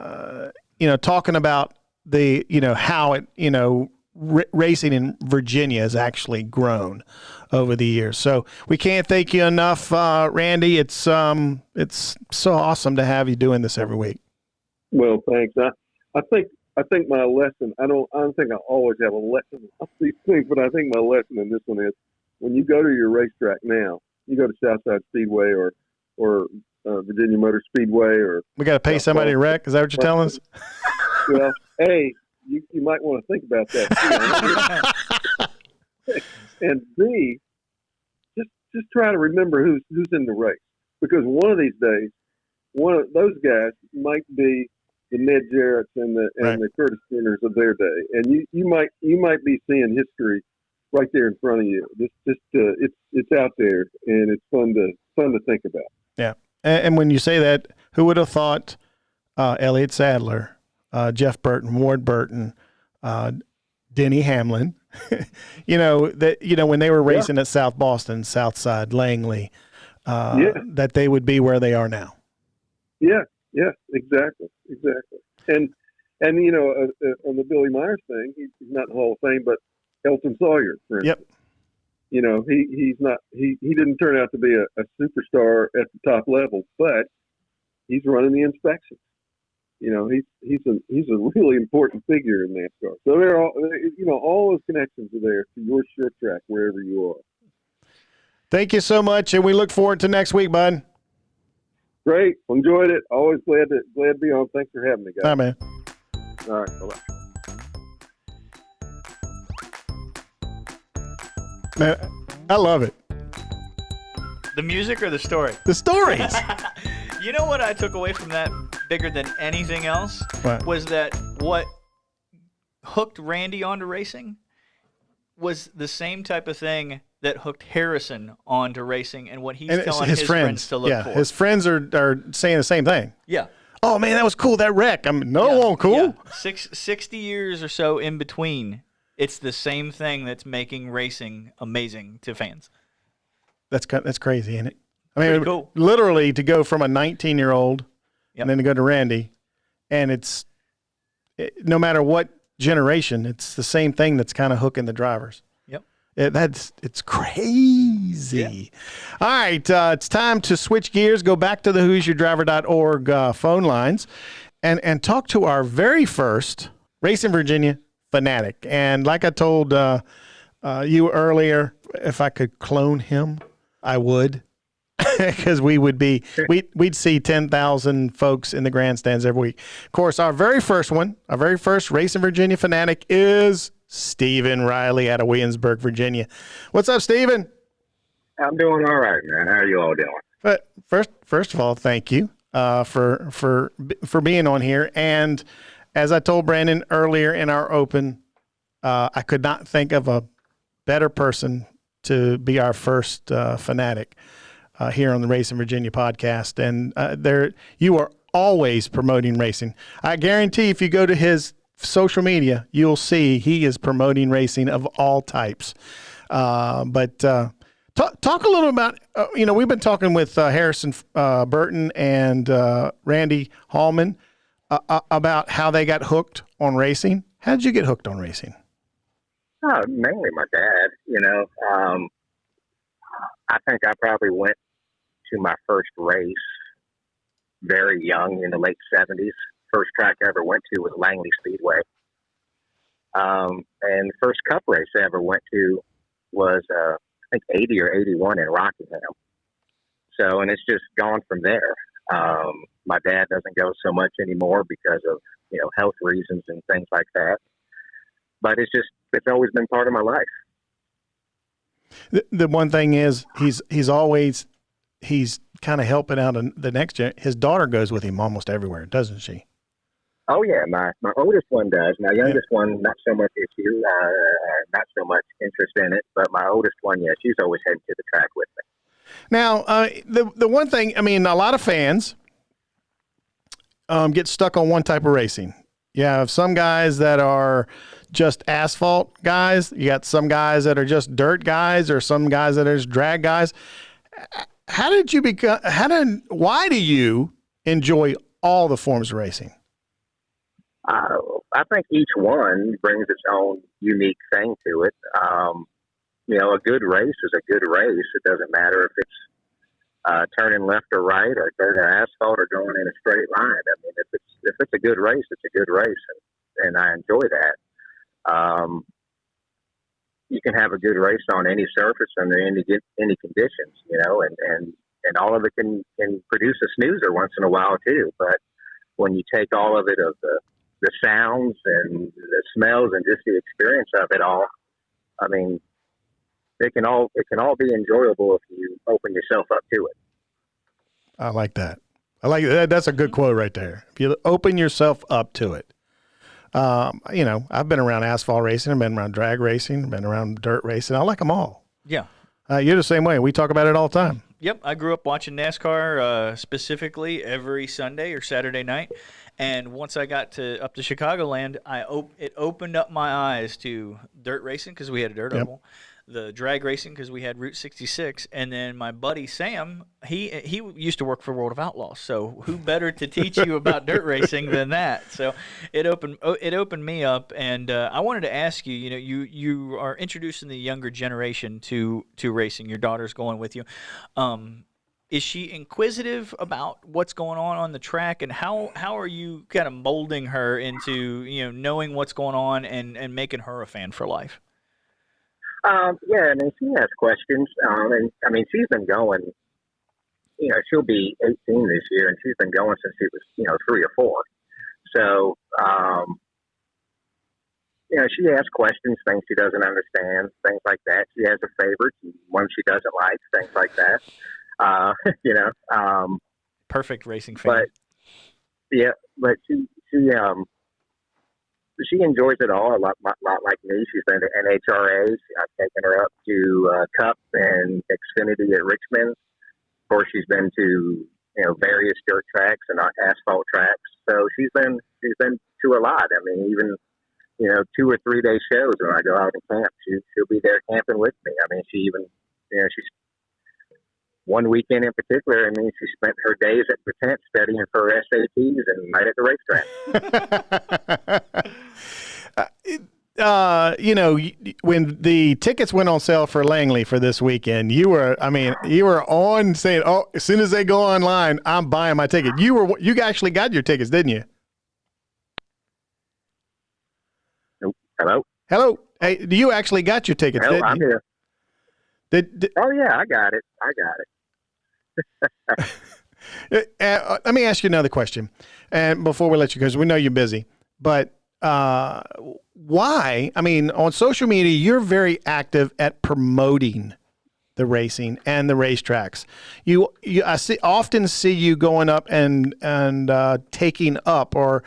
Speaker 2: about the how it racing in Virginia has actually grown over the years. So we can't thank you enough, Randy. It's so awesome to have you doing this every week.
Speaker 5: Well, thanks. I think my lesson, I don't think I always have a lesson of these things, but I think my lesson in this one is when you go to your racetrack now, you go to Southside Speedway or Virginia Motor Speedway
Speaker 2: we got to pay somebody to wreck. Is that what you're telling us?
Speaker 5: Well, A, you might want to think about that too. And B, just try to remember who's in the race, because one of these days, one of those guys might be the Ned Jarrett's and the Curtis Skinners of their day, and you might be seeing history right there in front of you. It's out there, and it's fun to think about.
Speaker 2: Yeah, and when you say that, who would have thought Elliott Sadler, Jeff Burton, Ward Burton, Denny Hamlin, when they were racing at South Boston, Southside, Langley, that they would be where they are now.
Speaker 5: Yeah, exactly. And on the Billy Myers thing, he's not in the Hall of Fame, but Elton Sawyer, for instance.
Speaker 2: Yep.
Speaker 5: He's not. He didn't turn out to be a superstar at the top level, but he's running the inspections. He's a really important figure in NASCAR. So they're all those connections are there to your short track wherever you are.
Speaker 2: Thank you so much, and we look forward to next week, bud.
Speaker 5: Great. Enjoyed it. Always glad to be on. Thanks for having me, guys.
Speaker 2: All right, man.
Speaker 5: All right. Bye-bye.
Speaker 2: Man, I love it.
Speaker 3: The music or the story?
Speaker 2: The stories.
Speaker 3: You know what I took away from that bigger than anything else?
Speaker 2: What?
Speaker 3: Was that what hooked Randy onto racing was the same type of thing that hooked Harrison onto racing and what he's telling his friends to look for.
Speaker 2: His friends are saying the same thing.
Speaker 3: Yeah.
Speaker 2: Oh, man, that was cool, that wreck. Cool.
Speaker 3: Yeah. 60 years or so in between, it's the same thing that's making racing amazing to fans.
Speaker 2: That's crazy, isn't it? I mean,
Speaker 3: cool.
Speaker 2: Literally to go from a 19-year-old and then to go to Randy, and no matter what generation, it's the same thing that's kind of hooking the drivers. It's crazy. Yeah. All right, it's time to switch gears, go back to the who'syourdriver.org phone lines, and talk to our very first Racing Virginia FANatic. And like I told you earlier, if I could clone him, I would, because we'd see 10,000 folks in the grandstands every week. Of course, our very first Racing Virginia FANatic is Stephen Rilee out of Williamsburg, Virginia. What's up, Stephen?
Speaker 6: I'm doing all right, man. How are you all doing?
Speaker 2: But first of all, thank you for being on here. And as I told Brandon earlier in our open, I could not think of a better person to be our first FANatic here on the Racing Virginia podcast. And you are always promoting racing. I guarantee if you go to his social media, you'll see he is promoting racing of all types. But talk a little about, we've been talking with Harrison Burton and Randy Hallman about how they got hooked on racing. How did you get hooked on racing?
Speaker 6: Mainly my dad. I think I probably went to my first race very young in the late 70s. First track I ever went to was Langley Speedway. And the first cup race I ever went to was, I think 80 or 81 in Rockingham. So, and it's just gone from there. My dad doesn't go so much anymore because of, health reasons and things like that. But it's always been part of my life.
Speaker 2: The one thing is he's kind of helping out the next gen. His daughter goes with him almost everywhere, doesn't she?
Speaker 6: Oh yeah, my oldest one does. My youngest one, not so much issue, not so much interest in it. But my oldest one, yeah, she's always heading to the track with me.
Speaker 2: Now, the one thing, I mean, a lot of fans get stuck on one type of racing. You have some guys that are just asphalt guys. You got some guys that are just dirt guys, or some guys that are just drag guys. Why do you enjoy all the forms of racing?
Speaker 6: I think each one brings its own unique thing to it. A good race is a good race. It doesn't matter if it's turning left or right, or dirt or asphalt, or going in a straight line. I mean, if it's a good race, it's a good race, and I enjoy that. You can have a good race on any surface under any conditions, and all of it can produce a snoozer once in a while too. But when you take all of it, of the sounds and the smells and just the experience of it all, I mean, it can all be enjoyable if you open yourself up to it.
Speaker 2: I like that. That's a good quote right there. If you open yourself up to it. I've been around asphalt racing, I've been around drag racing, I've been around dirt racing. I like them all.
Speaker 3: Yeah.
Speaker 2: You're the same way. We talk about it all the time.
Speaker 3: Yep. I grew up watching NASCAR specifically every Sunday or Saturday night. And once I got up to Chicagoland, it opened up my eyes to dirt racing, because we had a dirt oval, the drag racing because we had Route 66, and then my buddy Sam, he used to work for World of Outlaws, so who better to teach you about dirt racing than that? So it opened me up, and I wanted to ask you, you are introducing the younger generation to racing. Your daughter's going with you. Is she inquisitive about what's going on the track, and how are you kind of molding her into knowing what's going on and making her a fan for life?
Speaker 6: Yeah, I mean, she has questions, and I mean, she's been going. She'll be 18 this year, and she's been going since she was 3 or 4. So, she asks questions, things she doesn't understand, things like that. She has a favorite, one she doesn't like, things like that.
Speaker 3: Perfect racing fan.
Speaker 6: But yeah, but she enjoys it all a lot like me. She's been to NHRA. I've taken her up to Cup and Xfinity at Richmond. Of course, she's been to various dirt tracks and asphalt tracks. So she's been to a lot. I mean, even 2 or 3 day shows when I go out and camp. She'll be there camping with me. I mean, she even she's. One weekend in particular, I mean, she spent her days at the tent studying for her SATs and night at the racetrack.
Speaker 2: When the tickets went on sale for Langley for this weekend, you were on saying, "Oh, as soon as they go online, I'm buying my ticket." You actually got your tickets, didn't you?
Speaker 6: Nope. Hello.
Speaker 2: Hey, you actually got your tickets?
Speaker 6: No, I'm here.
Speaker 2: Oh
Speaker 6: yeah, I got it.
Speaker 2: Let me ask you another question, and before we let you, because we know you're busy, but why? I mean, on social media, you're very active at promoting the racing and the racetracks. I often see you going up and taking up or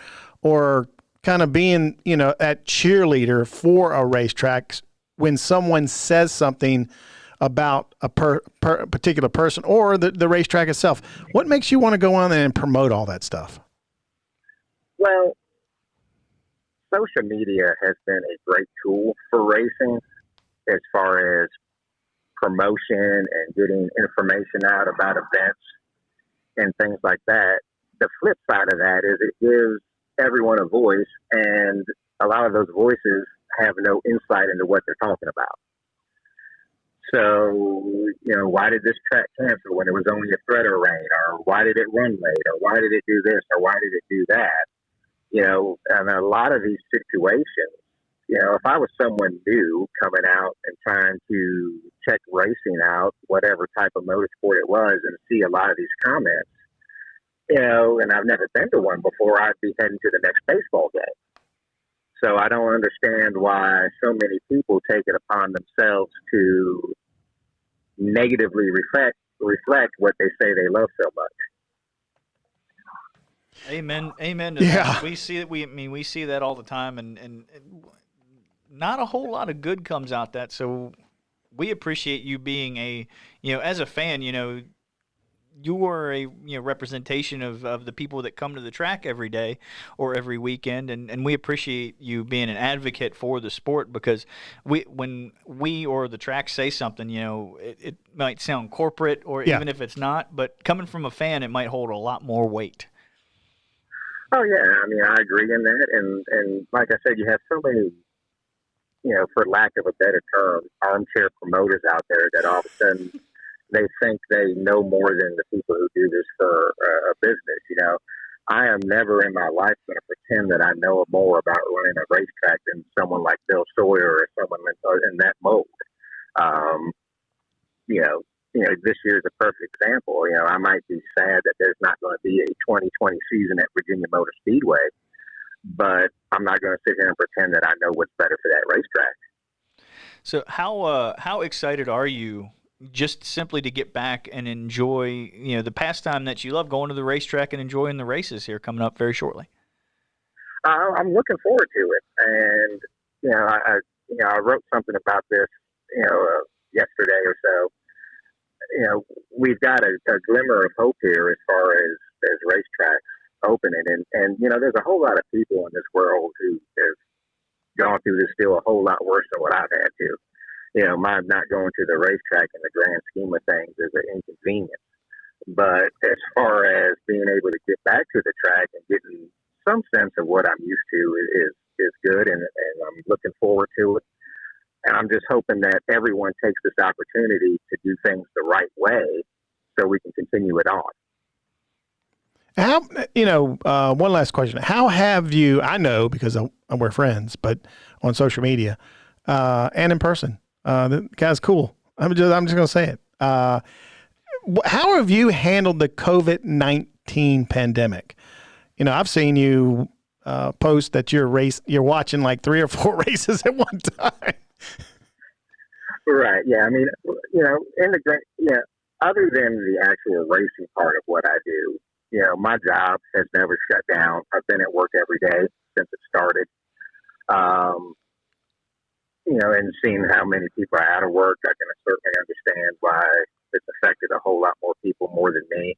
Speaker 2: kind of being at cheerleader for a racetrack when someone says something about a particular person or the racetrack itself. What makes you want to go on there and promote all that stuff?
Speaker 6: Well, social media has been a great tool for racing as far as promotion and getting information out about events and things like that. The flip side of that is it gives everyone a voice, and a lot of those voices have no insight into what they're talking about. So, why did this track cancel when it was only a thread of rain? Or why did it run late? Or why did it do this? Or why did it do that? And a lot of these situations, if I was someone new coming out and trying to check racing out, whatever type of motorsport it was, and see a lot of these comments, and I've never been to one before, I'd be heading to the next baseball game. So I don't understand why so many people take it upon themselves to negatively reflect what they say they love so much.
Speaker 3: Amen to that. We see that. We see that all the time, and not a whole lot of good comes out that. So we appreciate you being as a fan, you are a representation of the people that come to the track every day or every weekend, and we appreciate you being an advocate for the sport, because when we or the track say something, it might sound corporate, or even if it's not, but coming from a fan, it might hold a lot more weight.
Speaker 6: Oh yeah, I mean, I agree in that, and like I said, you have so many, for lack of a better term, armchair promoters out there that all of a sudden they think they know more than the people who do this for a business. I am never in my life going to pretend that I know more about running a racetrack than someone like Bill Sawyer or someone in that mold. This year is a perfect example. I might be sad that there's not going to be a 2020 season at Virginia Motor Speedway, but I'm not going to sit here and pretend that I know what's better for that racetrack.
Speaker 3: So how excited are you just simply to get back and enjoy, the pastime that you love, going to the racetrack and enjoying the races here coming up very shortly?
Speaker 6: I'm looking forward to it, and I wrote something about this, yesterday or so. We've got a glimmer of hope here as far as racetracks opening, and there's a whole lot of people in this world who have gone through this deal a whole lot worse than what I've had to. My not going to the racetrack in the grand scheme of things is an inconvenience. But as far as being able to get back to the track and getting some sense of what I'm used to is good, and I'm looking forward to it. And I'm just hoping that everyone takes this opportunity to do things the right way so we can continue it on.
Speaker 2: How, one last question. How have you, I know because we're friends, but on social media and in person, the guy's cool. I'm just going to say it. How have you handled the COVID-19 pandemic? I've seen you post that you're watching like 3 or 4 races at one time.
Speaker 6: Right. Yeah. I mean, other than the actual racing part of what I do, my job has never shut down. I've been at work every day since it started. And seeing how many people are out of work, I can certainly understand why it's affected a whole lot more people more than me.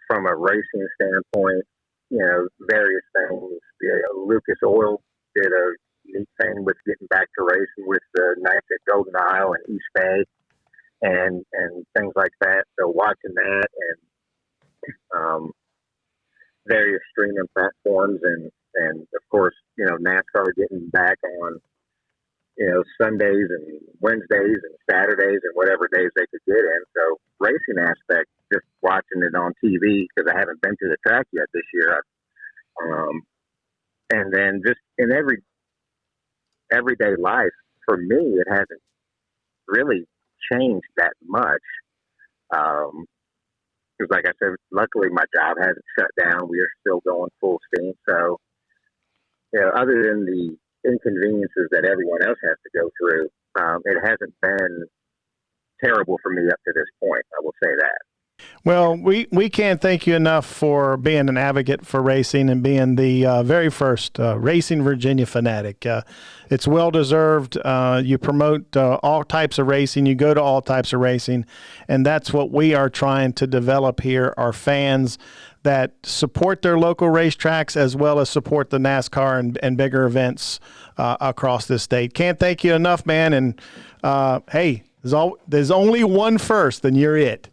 Speaker 6: From a racing standpoint, various things. Lucas Oil did a neat thing with getting back to racing with the nights at Golden Isle and East Bay and things like that. So watching that and various streaming platforms and of course, NASCAR getting back on, Sundays and Wednesdays and Saturdays and whatever days they could get in. So racing aspect, just watching it on TV because I haven't been to the track yet this year. And then just in everyday life, for me, it hasn't really changed that much. Because like I said, luckily my job hasn't shut down. We are still going full steam. So, other than the inconveniences that everyone else has to go through, it hasn't been terrible for me up to this point. I will say that.
Speaker 2: Well, we can't thank you enough for being an advocate for racing and being the very first Racing Virginia FANatic. It's well-deserved. You promote all types of racing. You go to all types of racing, and that's what we are trying to develop here, are fans that support their local racetracks as well as support the NASCAR and bigger events across this state. Can't thank you enough, man. And, hey, there's only one first, and you're it.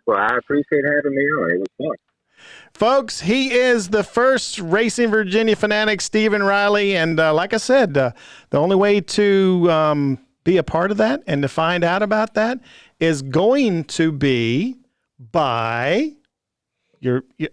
Speaker 6: Well, I appreciate having me on. It was fun.
Speaker 2: Folks, he is the first Racing Virginia FANatic, Stephen Rilee. And like I said, the only way to be a part of that and to find out about that is going to be by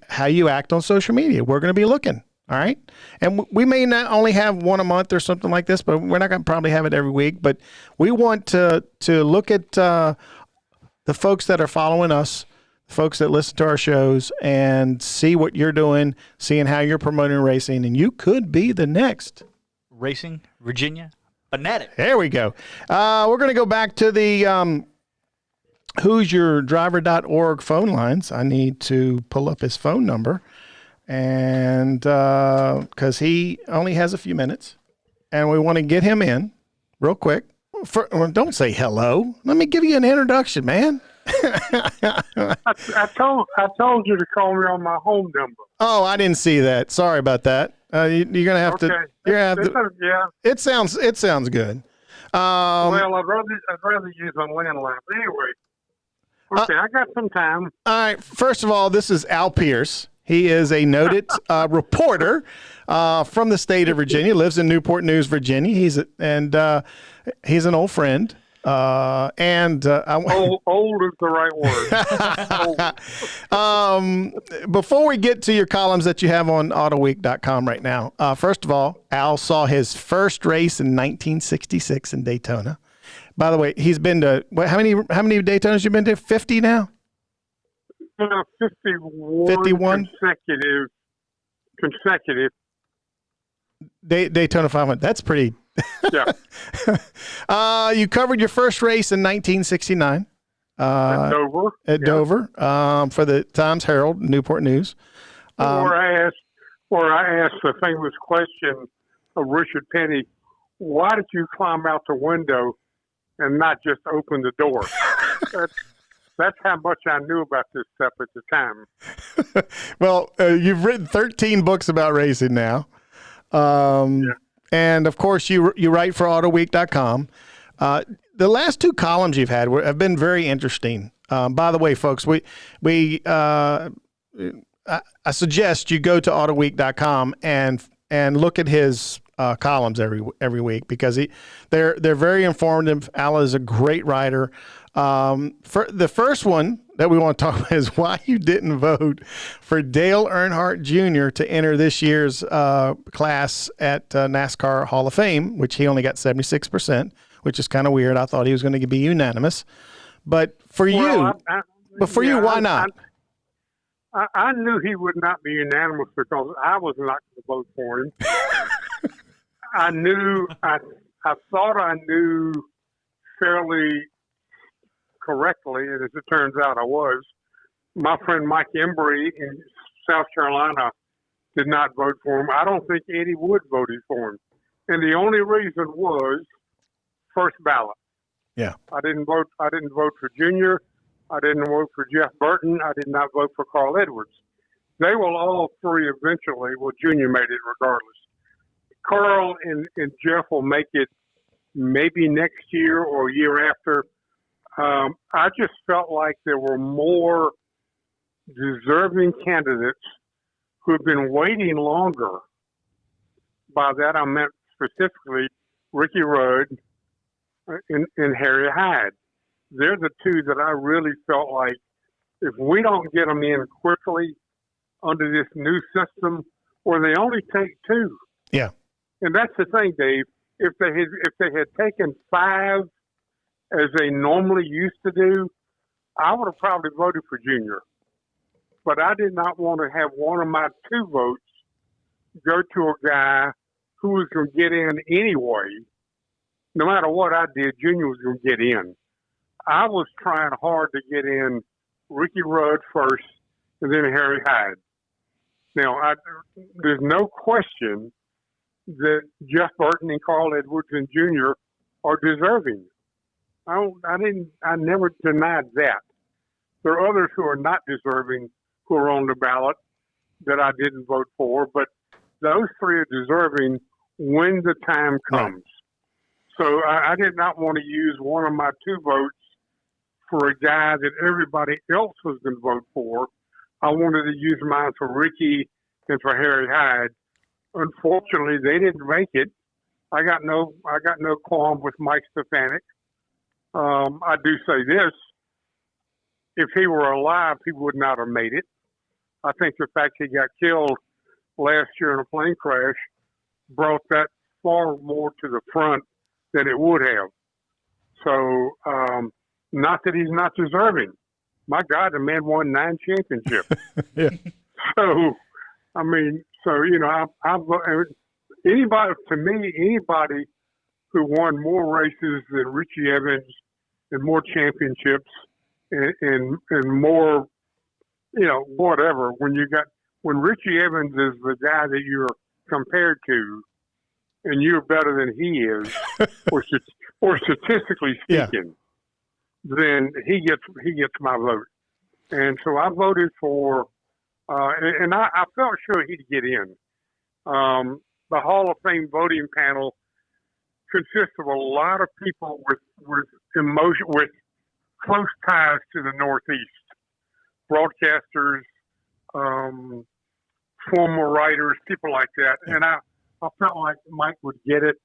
Speaker 2: how you act on social media. We're going to be looking. All right. And we may not only have one a month or something like this, but we're not going to probably have it every week. But we want to look at the folks that are following us, folks that listen to our shows, and see what you're doing, seeing how you're promoting racing, and you could be the next
Speaker 3: Racing Virginia FANatic. FANatic.
Speaker 2: There we go. We're going to go back to the HoosierDriver.org phone lines. I need to pull up his phone number, and because he only has a few minutes, and we want to get him in real quick. Don't say hello. Let me give you an introduction, man.
Speaker 7: I told you to call me on my home number.
Speaker 2: Oh, I didn't see that. Sorry about that. You're gonna have to. You're gonna have to.
Speaker 7: Yeah.
Speaker 2: It sounds good.
Speaker 7: Well, I'd rather use my landline. But anyway, okay, I got some time.
Speaker 2: All right. First of all, this is Al Pearce. He is a noted reporter from the state of Virginia. Lives in Newport News, Virginia. He's an old friend. Old
Speaker 7: is the right
Speaker 2: word. Before we get to your columns that you have on autoweek.com right now, first of all, Al saw his first race in 1966 in Daytona. By the way, he's been to how many Daytonas you been to? 50 now?
Speaker 7: 51 consecutive.
Speaker 2: Daytona 500. That's pretty.
Speaker 7: Yeah.
Speaker 2: You covered your first race in 1969
Speaker 7: at Dover.
Speaker 2: Dover for the Times-Herald, Newport News.
Speaker 7: Where I asked the famous question of Richard Petty, why did you climb out the window and not just open the door? That's how much I knew about this stuff at the time.
Speaker 2: Well, you've written 13 books about racing now. And, of course, you write for AutoWeek.com. The last two columns you've had have been very interesting. By the way, folks, I suggest you go to AutoWeek.com and look at his columns every week because they're very informative. Al is a great writer. For the first one that we want to talk about is why you didn't vote for Dale Earnhardt Jr. to enter this year's class at NASCAR Hall of Fame, which he only got 76%, which is kind of weird. I thought he was going to be unanimous. But for you, why not?
Speaker 7: I knew he would not be unanimous because I was not going to vote for him. I thought I knew fairly correctly, and as it turns out, I was. My friend Mike Embry in South Carolina did not vote for him. I don't think Eddie Wood voted for him, and the only reason was first ballot.
Speaker 2: Yeah,
Speaker 7: I didn't vote for Junior. I didn't vote for Jeff Burton. I did not vote for Carl Edwards. They will all three eventually. Well, Junior made it regardless. Carl and Jeff will make it maybe next year or year after. I just felt like there were more deserving candidates who have been waiting longer. By that, I meant specifically Ricky Rudd and Harry Hyde. They're the two that I really felt like if we don't get them in quickly under this new system, or they only take two.
Speaker 2: Yeah.
Speaker 7: And that's the thing, Dave. If they had taken 5 as they normally used to do, I would have probably voted for Junior. But I did not want to have one of my 2 votes go to a guy who was going to get in anyway. No matter what I did, Junior was going to get in. I was trying hard to get in Ricky Rudd first and then Harry Hyde. Now, there's no question that Jeff Burton and Carl Edwards and Jr. are deserving. I never denied that. There are others who are not deserving who are on the ballot that I didn't vote for, but those 3 are deserving when the time comes. So I did not want to use one of my 2 votes for a guy that everybody else was going to vote for. I wanted to use mine for Ricky and for Harry Hyde. Unfortunately, they didn't make it. I got no qualm with Mike Stefanik. I do say this: if he were alive, he would not have made it. I think the fact he got killed last year in a plane crash brought that far more to the front than it would have. So, not that he's not deserving. My God, the man won 9 championships.
Speaker 2: Yeah.
Speaker 7: So, I mean, anybody who won more races than Richie Evans and more championships and more, whatever. When Richie Evans is the guy that you're compared to, and you're better than he is, or statistically speaking, then he gets my vote. And so I voted for, and I felt sure he'd get in. The Hall of Fame voting panel consists of a lot of people with emotion, with close ties to the Northeast, broadcasters, former writers, people like that. And I felt like Mike would get it,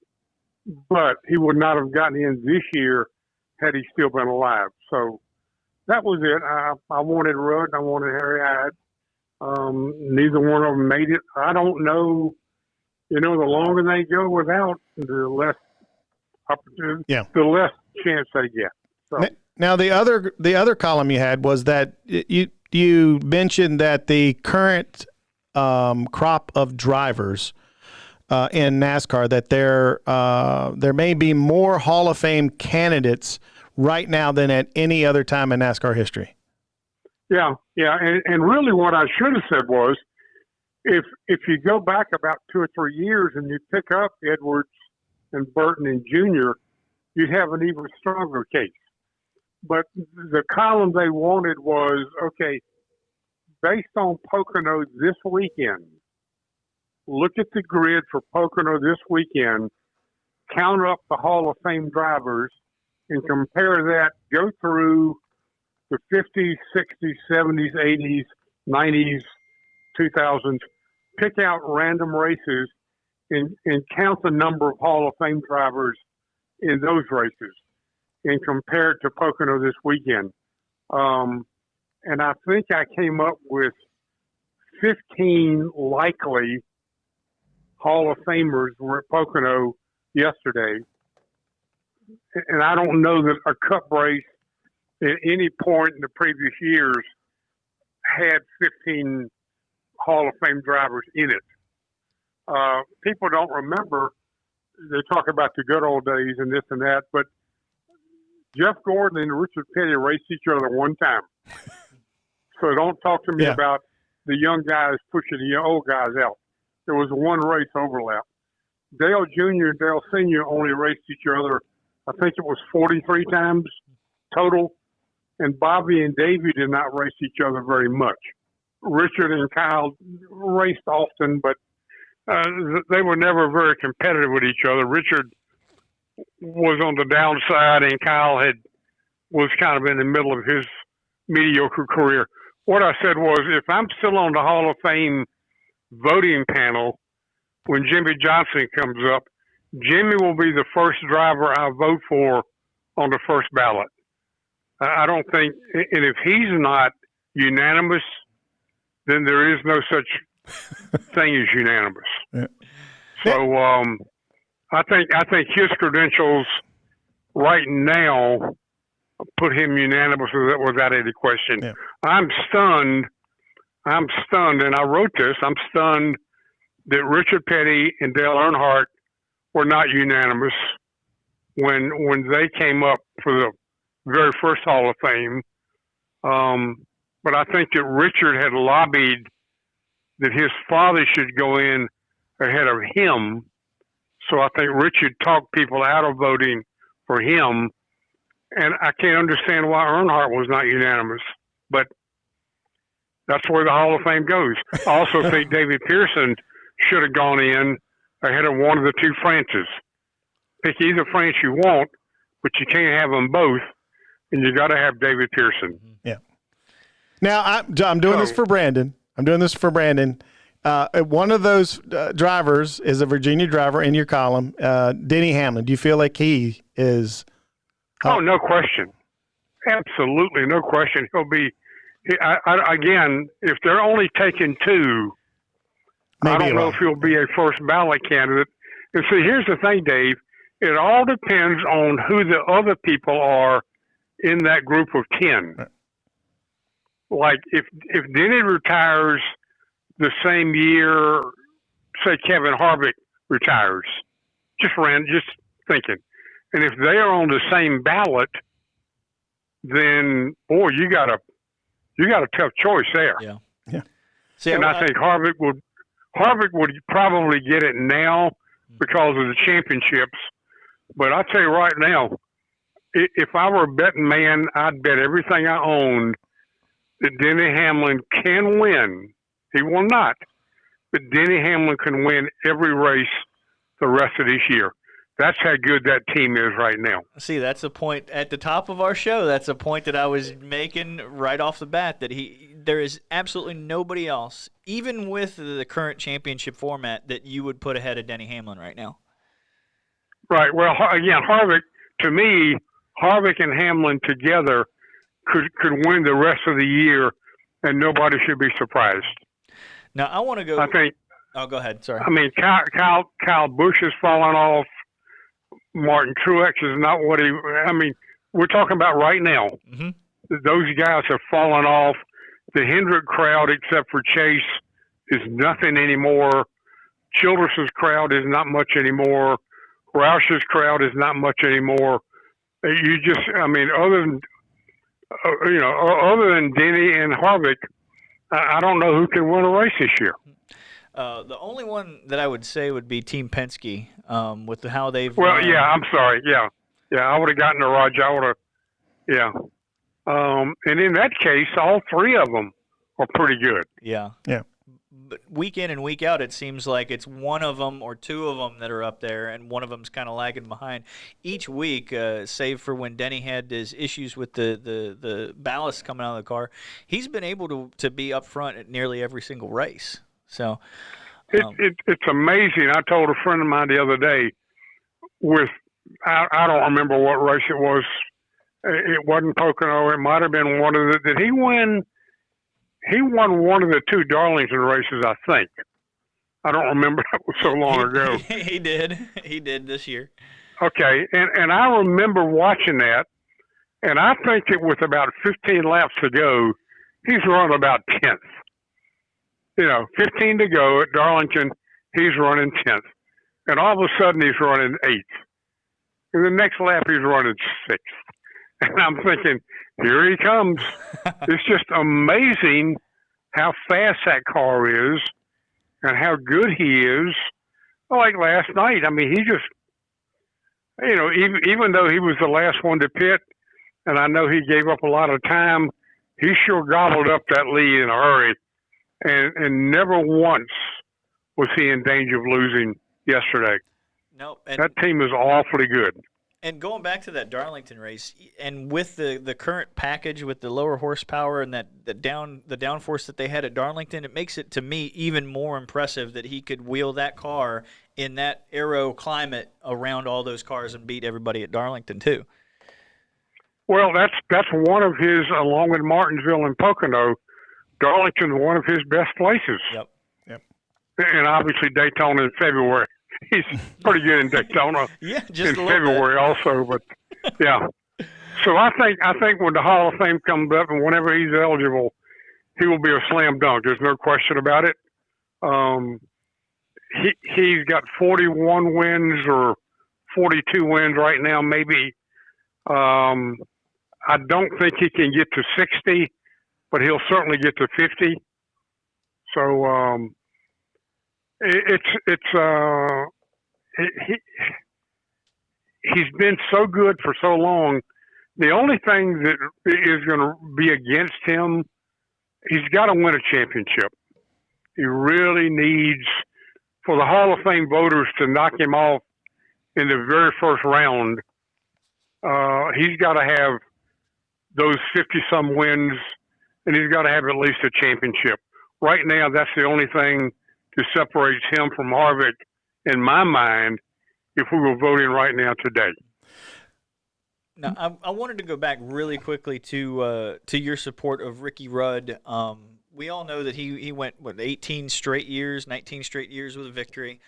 Speaker 7: but he would not have gotten in this year had he still been alive. So that was it. I wanted Rudd and I wanted Harry Hyde. Neither one of them made it. I don't know. The longer they go without, the less opportunity, the less chance they get. So.
Speaker 2: Now, the other column you had was that you mentioned that the current crop of drivers in NASCAR, that there may be more Hall of Fame candidates right now than at any other time in NASCAR history.
Speaker 7: Yeah, and really what I should have said was, if you go back about 2 or 3 years and you pick up Edwards and Burton and Jr., you'd have an even stronger case. But the column they wanted was, okay, based on Pocono this weekend, look at the grid for Pocono this weekend, count up the Hall of Fame drivers, and compare that, go through the 50s, 60s, 70s, 80s, 90s, 2000s, pick out random races and count the number of Hall of Fame drivers in those races and compare it to Pocono this weekend. And I think I came up with 15 likely Hall of Famers were at Pocono yesterday. And I don't know that a cup race at any point in the previous years had 15 Hall of Fame drivers in it. People don't remember. They talk about the good old days and this and that, but Jeff Gordon and Richard Petty raced each other one time. So don't talk to me about the young guys pushing the old guys out. There was one race overlap. Dale Jr. and Dale Sr. only raced each other, I think it was 43 times total. And Bobby and Davey did not race each other very much. Richard and Kyle raced often, but they were never very competitive with each other. Richard was on the downside, and Kyle was kind of in the middle of his mediocre career. What I said was, if I'm still on the Hall of Fame voting panel when Jimmy Johnson comes up, Jimmy will be the first driver I vote for on the first ballot. I don't think, and if he's not unanimous, then there is no such thing as unanimous. Yeah. So I think his credentials right now put him unanimous without any question. Yeah. I'm stunned, and I wrote this. I'm stunned that Richard Petty and Dale Earnhardt were not unanimous when they came up for the very first Hall of Fame. But I think that Richard had lobbied that his father should go in ahead of him. So I think Richard talked people out of voting for him. And I can't understand why Earnhardt was not unanimous. But that's where the Hall of Fame goes. I also think David Pearson should have gone in ahead of one of the two Frances. Pick either France you want, but you can't have them both. And you got to have David Pearson.
Speaker 2: Yeah. Now, I'm doing this for Brandon. One of those drivers is a Virginia driver in your column, Denny Hamlin. Do you feel like he is?
Speaker 7: Oh, no question. Absolutely, no question. He'll be. Again, if they're only taking two, I don't know if he'll be a first ballot candidate. And see, here's the thing, Dave. It all depends on who the other people are in that group of 10. Like if Denny retires the same year, say Kevin Harvick retires, just thinking. And if they are on the same ballot, then boy, you got a tough choice there.
Speaker 3: Yeah.
Speaker 2: Yeah.
Speaker 7: And I think Harvick would probably get it now because of the championships. But I tell you right now, if I were a betting man, I'd bet everything I owned that Denny Hamlin can win. He will not, but Denny Hamlin can win every race the rest of this year. That's how good that team is right now.
Speaker 3: See, that's a point at the top of our show. That's a point that I was making right off the bat, that there is absolutely nobody else, even with the current championship format, that you would put ahead of Denny Hamlin right now.
Speaker 7: Right. Well, again, to me, Harvick and Hamlin together could win the rest of the year, and nobody should be surprised.
Speaker 3: Now, I want to go.
Speaker 7: I think.
Speaker 3: Oh, go ahead. Sorry.
Speaker 7: I mean, Kyle Busch has fallen off. Martin Truex is not what he. I mean, we're talking about right now.
Speaker 3: Mm-hmm.
Speaker 7: Those guys have fallen off. The Hendrick crowd, except for Chase, is nothing anymore. Childress's crowd is not much anymore. Roush's crowd is not much anymore. You just, I mean, other than Denny and Harvick, I don't know who can win a race this year.
Speaker 3: The only one that I would say would be Team Penske, with how they've.
Speaker 7: Well, yeah, I'm sorry. Yeah, I would have gotten to Roger. I would have. Yeah. And in that case, all three of them are pretty good.
Speaker 3: Yeah.
Speaker 2: Yeah.
Speaker 3: But week in and week out, it seems like it's one of them or two of them that are up there, and one of them's kind of lagging behind. Each week, save for when Denny had his issues with the ballast coming out of the car, he's been able to be up front at nearly every single race. So
Speaker 7: it's amazing. I told a friend of mine the other day, I don't remember what race it was. It wasn't Pocono. It might have been one of the. Did he win? He won one of the two Darlington races, I think. I don't remember. That was so long ago.
Speaker 3: He did. He did this year.
Speaker 7: Okay, and I remember watching that, and I think that with about 15 laps to go, he's run about 10th. 15 to go at Darlington, he's running 10th. And all of a sudden, he's running 8th. And the next lap, he's running 6th. And I'm thinking, here he comes. It's just amazing how fast that car is and how good he is. Like last night, I mean, he just, even though he was the last one to pit, and I know he gave up a lot of time, he sure gobbled up that lead in a hurry. And never once was he in danger of losing yesterday.
Speaker 3: No,
Speaker 7: that team is awfully good.
Speaker 3: And going back to that Darlington race, and with the current package with the lower horsepower and the downforce that they had at Darlington, it makes it, to me, even more impressive that he could wheel that car in that aero climate around all those cars and beat everybody at Darlington too.
Speaker 7: Well, that's one of his, along with Martinsville and Pocono, Darlington's one of his best places.
Speaker 3: Yep.
Speaker 7: And obviously Daytona in February. He's pretty good in Daytona.
Speaker 3: Just
Speaker 7: in February also, but yeah. So I think when the Hall of Fame comes up and whenever he's eligible, he will be a slam dunk. There's no question about it. He's got 41 wins or 42 wins right now, maybe. I don't think he can get to 60, but he'll certainly get to 50. So he's been so good for so long. The only thing that is going to be against him, he's got to win a championship. He really needs, for the Hall of Fame voters to knock him off in the very first round, he's got to have those 50-some wins, and he's got to have at least a championship. Right now, that's the only thing that separates him from Harvick, in my mind, if we were voting right now today.
Speaker 3: Now, I wanted to go back really quickly to your support of Ricky Rudd. We all know that he went, 19 straight years with a victory.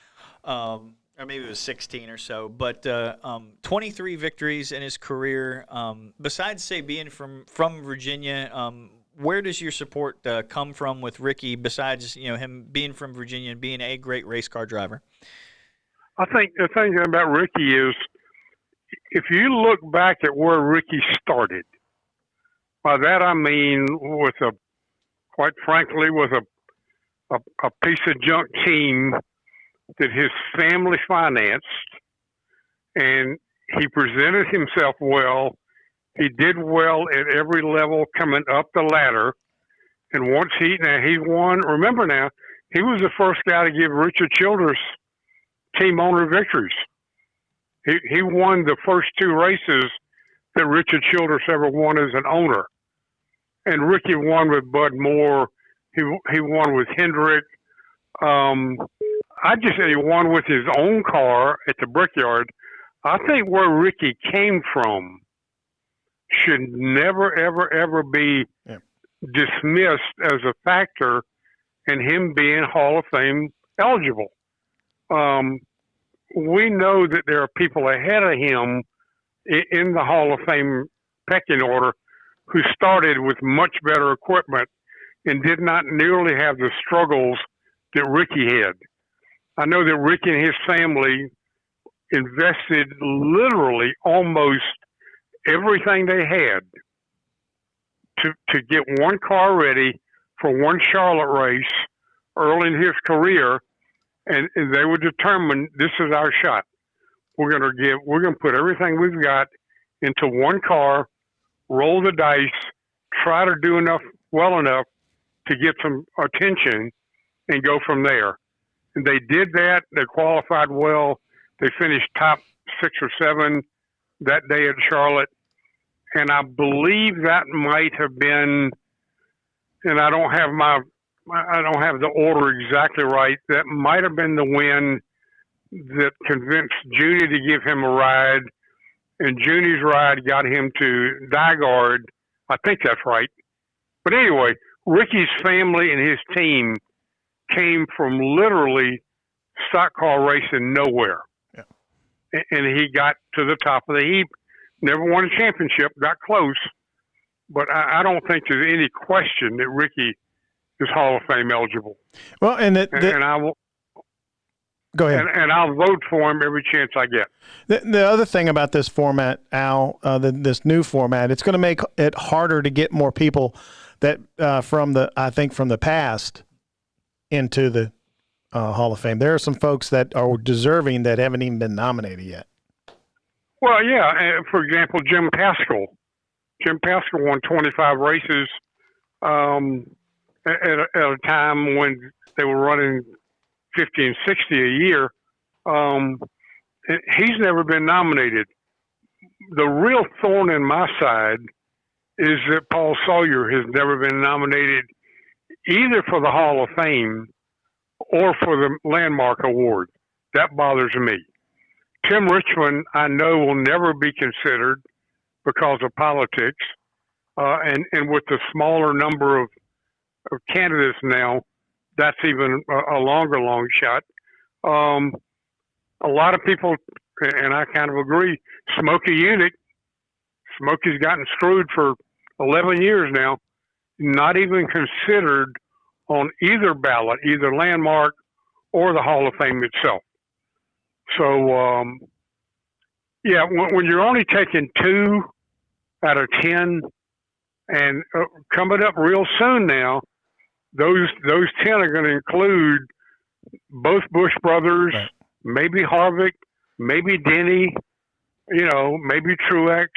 Speaker 3: Or maybe it was 16 or so. But 23 victories in his career. Besides, say, being from Virginia, where does your support come from with Ricky, besides him being from Virginia and being a great race car driver?
Speaker 7: I think the thing about Ricky is if you look back at where Ricky started, by that I mean quite frankly, with a piece of junk team that his family financed, and he presented himself well. He did well at every level coming up the ladder. And once he won, remember now, he was the first guy to give Richard Childress team owner victories. He won the first 2 races that Richard Childress ever won as an owner. And Ricky won with Bud Moore. He won with Hendrick. I just say he won with his own car at the Brickyard. I think where Ricky came from should never, ever, ever be dismissed as a factor in him being Hall of Fame eligible. We know that there are people ahead of him in the Hall of Fame pecking order who started with much better equipment and did not nearly have the struggles that Ricky had. I know that Ricky and his family invested literally almost everything they had to get one car ready for one Charlotte race early in his career, and they were determined, this is our shot. We're gonna put everything we've got into one car, roll the dice, try to do well enough to get some attention, and go from there. And they did that. They qualified well. They finished top 6 or 7 that day at Charlotte. And I believe that might have been, and I don't have the order exactly right. That might have been the win that convinced Junie to give him a ride, and Junie's ride got him to Dyguard. I think that's right. But anyway, Ricky's family and his team came from literally stock car racing nowhere. Yeah. And he got to the top of the heap. Never won a championship, got close. But I don't think there's any question that Ricky is Hall of Fame eligible. Well, and I will go ahead. And I'll vote for him every chance I get.
Speaker 2: The other thing about this format, Al, this new format, it's going to make it harder to get more people that from the past into the Hall of Fame. There are some folks that are deserving that haven't even been nominated yet.
Speaker 7: Well, yeah. For example, Jim Paschal. Jim Paschal won 25 races at a time when they were running 50 and 60 a year. He's never been nominated. The real thorn in my side is that Paul Sawyer has never been nominated either for the Hall of Fame or for the Landmark Award. That bothers me. Tim Richmond, I know, will never be considered because of politics. And with the smaller number of candidates now, that's even a long shot. A lot of people, and I kind of agree, Smokey Unick, Smokey's gotten screwed for 11 years now, not even considered on either ballot, either Landmark or the Hall of Fame itself. So, yeah, when you're only taking 2 out of 10, and coming up real soon now, those 10 are going to include both Bush brothers, right, maybe Harvick, maybe Denny, maybe Truex.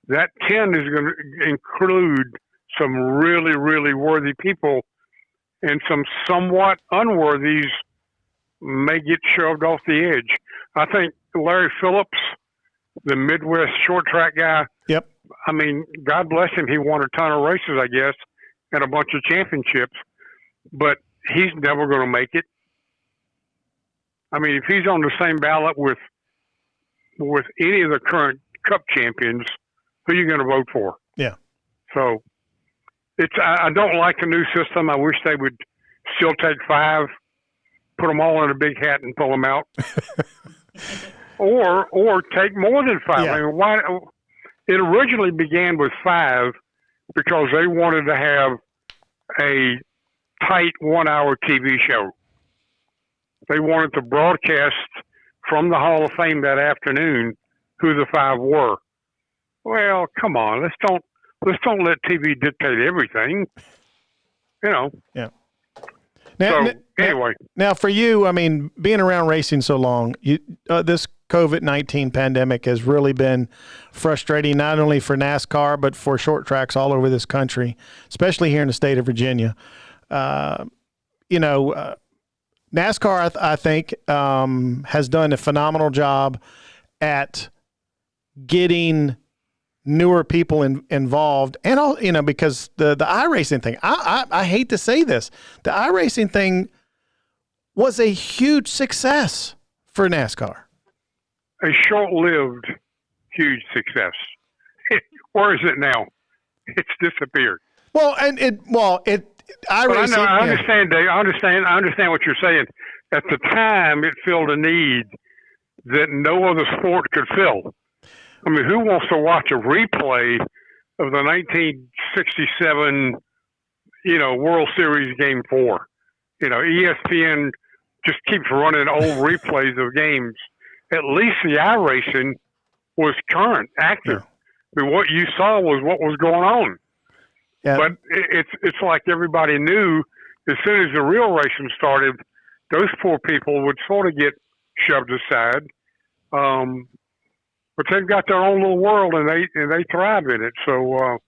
Speaker 7: That 10 is going to include some really, really worthy people, and some somewhat unworthies may get shoved off the edge. I think Larry Phillips, the Midwest short track guy,
Speaker 2: yep.
Speaker 7: I mean, God bless him. He won a ton of races, I guess, and a bunch of championships, but he's never going to make it. I mean, if he's on the same ballot with any of the current Cup champions, who are you going to vote for?
Speaker 2: Yeah.
Speaker 7: So I don't like the new system. I wish they would still take 5, put them all in a big hat and pull them out, or take more than 5.
Speaker 2: Yeah.
Speaker 7: I mean, why? It originally began with 5 because they wanted to have a tight 1-hour TV show. They wanted to broadcast from the Hall of Fame that afternoon who the 5 were. Well, come on, let's don't let TV dictate everything.
Speaker 2: Yeah. Now,
Speaker 7: Anyway.
Speaker 2: Now, for you, I mean, being around racing so long, this COVID-19 pandemic has really been frustrating, not only for NASCAR, but for short tracks all over this country, especially here in the state of Virginia. NASCAR, I think, has done a phenomenal job at getting newer people involved, and all, because the iRacing thing, I hate to say this, the iRacing thing was a huge success for NASCAR.
Speaker 7: A short-lived, huge success. Where is it now? It's disappeared.
Speaker 2: Well, iRacing.
Speaker 7: I understand, Dave. I understand what you're saying. At the time, it filled a need that no other sport could fill. I mean, who wants to watch a replay of the 1967, World Series Game 4? ESPN just keeps running old replays of games. At least the iRacing was current, active. I mean, what you saw was what was going on.
Speaker 2: Yeah.
Speaker 7: But it's like everybody knew as soon as the real racing started, those poor people would sort of get shoved aside. But they've got their own little world, and they thrive in it. So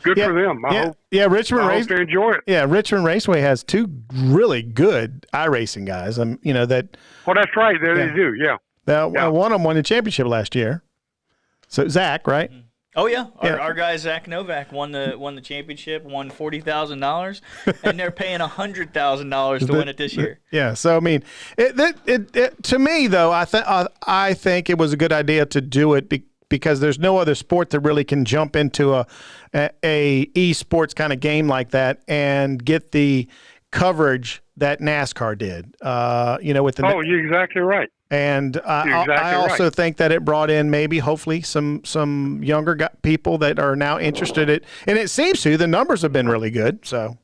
Speaker 7: good for them. I hope they enjoy it.
Speaker 2: Yeah, Richmond Raceway has 2 really good iRacing guys. That.
Speaker 7: Well, that's right. They do. Yeah.
Speaker 2: One of them won the championship last year. So Zach, right?
Speaker 3: Mm-hmm. Oh yeah, our guy Zach Novak won the championship, won $40,000, and they're paying $100,000 to win it this year.
Speaker 2: Yeah, so I mean, to me though, I think it was a good idea to do it because there's no other sport that really can jump into a esports kind of game like that and get the coverage that NASCAR did. With the
Speaker 7: you're exactly right.
Speaker 2: And I also think that it brought in hopefully some younger people that are now interested in it. And it seems the numbers have been really good. So,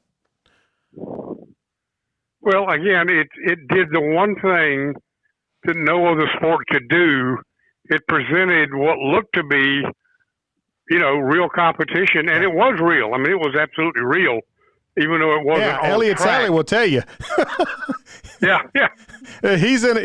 Speaker 7: well, again, it did the one thing that no other sport could do. It presented what looked to be, real competition, and it was real. I mean, it was absolutely real, even though it wasn't.
Speaker 2: Yeah, Elliott Sally will tell you.
Speaker 7: Yeah.
Speaker 2: He's got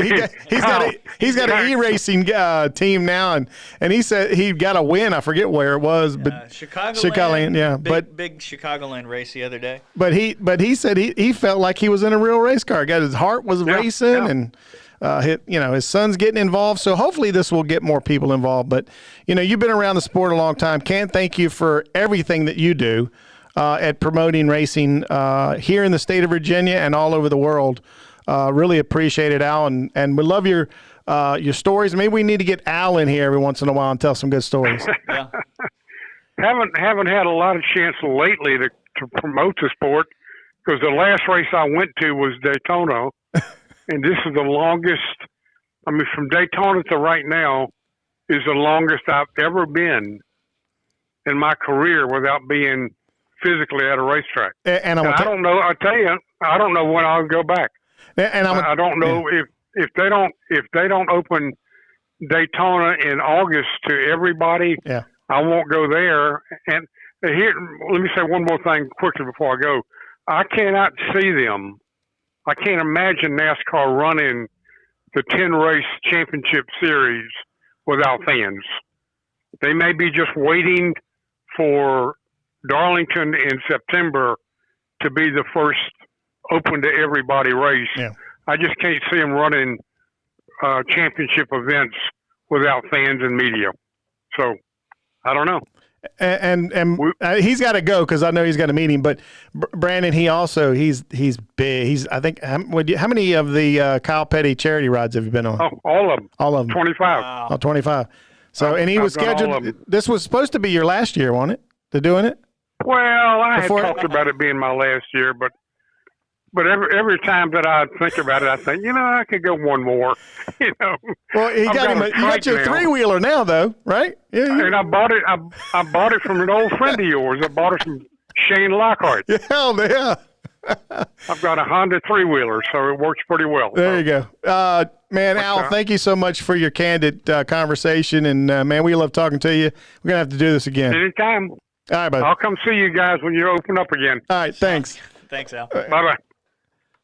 Speaker 2: an e-racing team now, and he said he got a win. I forget where it was, but Chicagoland, yeah,
Speaker 3: big Chicagoland race the other day.
Speaker 2: But he said he felt like he was in a real race car. His heart was racing, and his son's getting involved. So hopefully this will get more people involved. But you've been around the sport a long time. Can't thank you for everything that you do at promoting racing here in the state of Virginia and all over the world. Really appreciate it, Al, and we love your stories. Maybe we need to get Al in here every once in a while and tell some good stories.
Speaker 3: Yeah.
Speaker 7: Haven't had a lot of chance lately to promote the sport because the last race I went to was Daytona, and this is the longest. I mean, from Daytona to right now is the longest I've ever been in my career without being physically at a racetrack. And I don't know. I tell you, I don't know when I'll go back.
Speaker 2: And
Speaker 7: I don't know if they don't open Daytona in August to everybody.
Speaker 2: Yeah.
Speaker 7: I won't go there. And here, let me say one more thing quickly before I go. I cannot see them. I can't imagine NASCAR running the 10-race championship series without fans. They may be just waiting for Darlington in September to be the first open to everybody race.
Speaker 2: Yeah.
Speaker 7: I just can't see them running championship events without fans and media. So I don't know.
Speaker 2: And he's got to go because I know he's got a meeting. But Brandon, he's big. I think how many of the Kyle Petty charity rides have you been on?
Speaker 7: Oh, all of them.
Speaker 2: All of them.
Speaker 7: 25.
Speaker 2: Wow. Oh, 25. So and he was scheduled. This was supposed to be your last year, wasn't it? To doing it.
Speaker 7: Well, I had talked about it being my last year, but every time that I think about it, I think, I could go one more.
Speaker 2: Well, you got your 3-wheeler now, though, right? Yeah.
Speaker 7: And I bought it. I bought it from an old friend of yours. I bought it from Shane Lockhart.
Speaker 2: Hell yeah.
Speaker 7: I've got a Honda 3-wheeler, so it works pretty well.
Speaker 2: There you go. Man, Al, thank you so much for your candid conversation. And, man, we love talking to you. We're going to have to do this again.
Speaker 7: Anytime.
Speaker 2: All right, bud.
Speaker 7: I'll come see you guys when you open up again.
Speaker 2: All right, thanks.
Speaker 3: Thanks, Al.
Speaker 7: Bye-bye.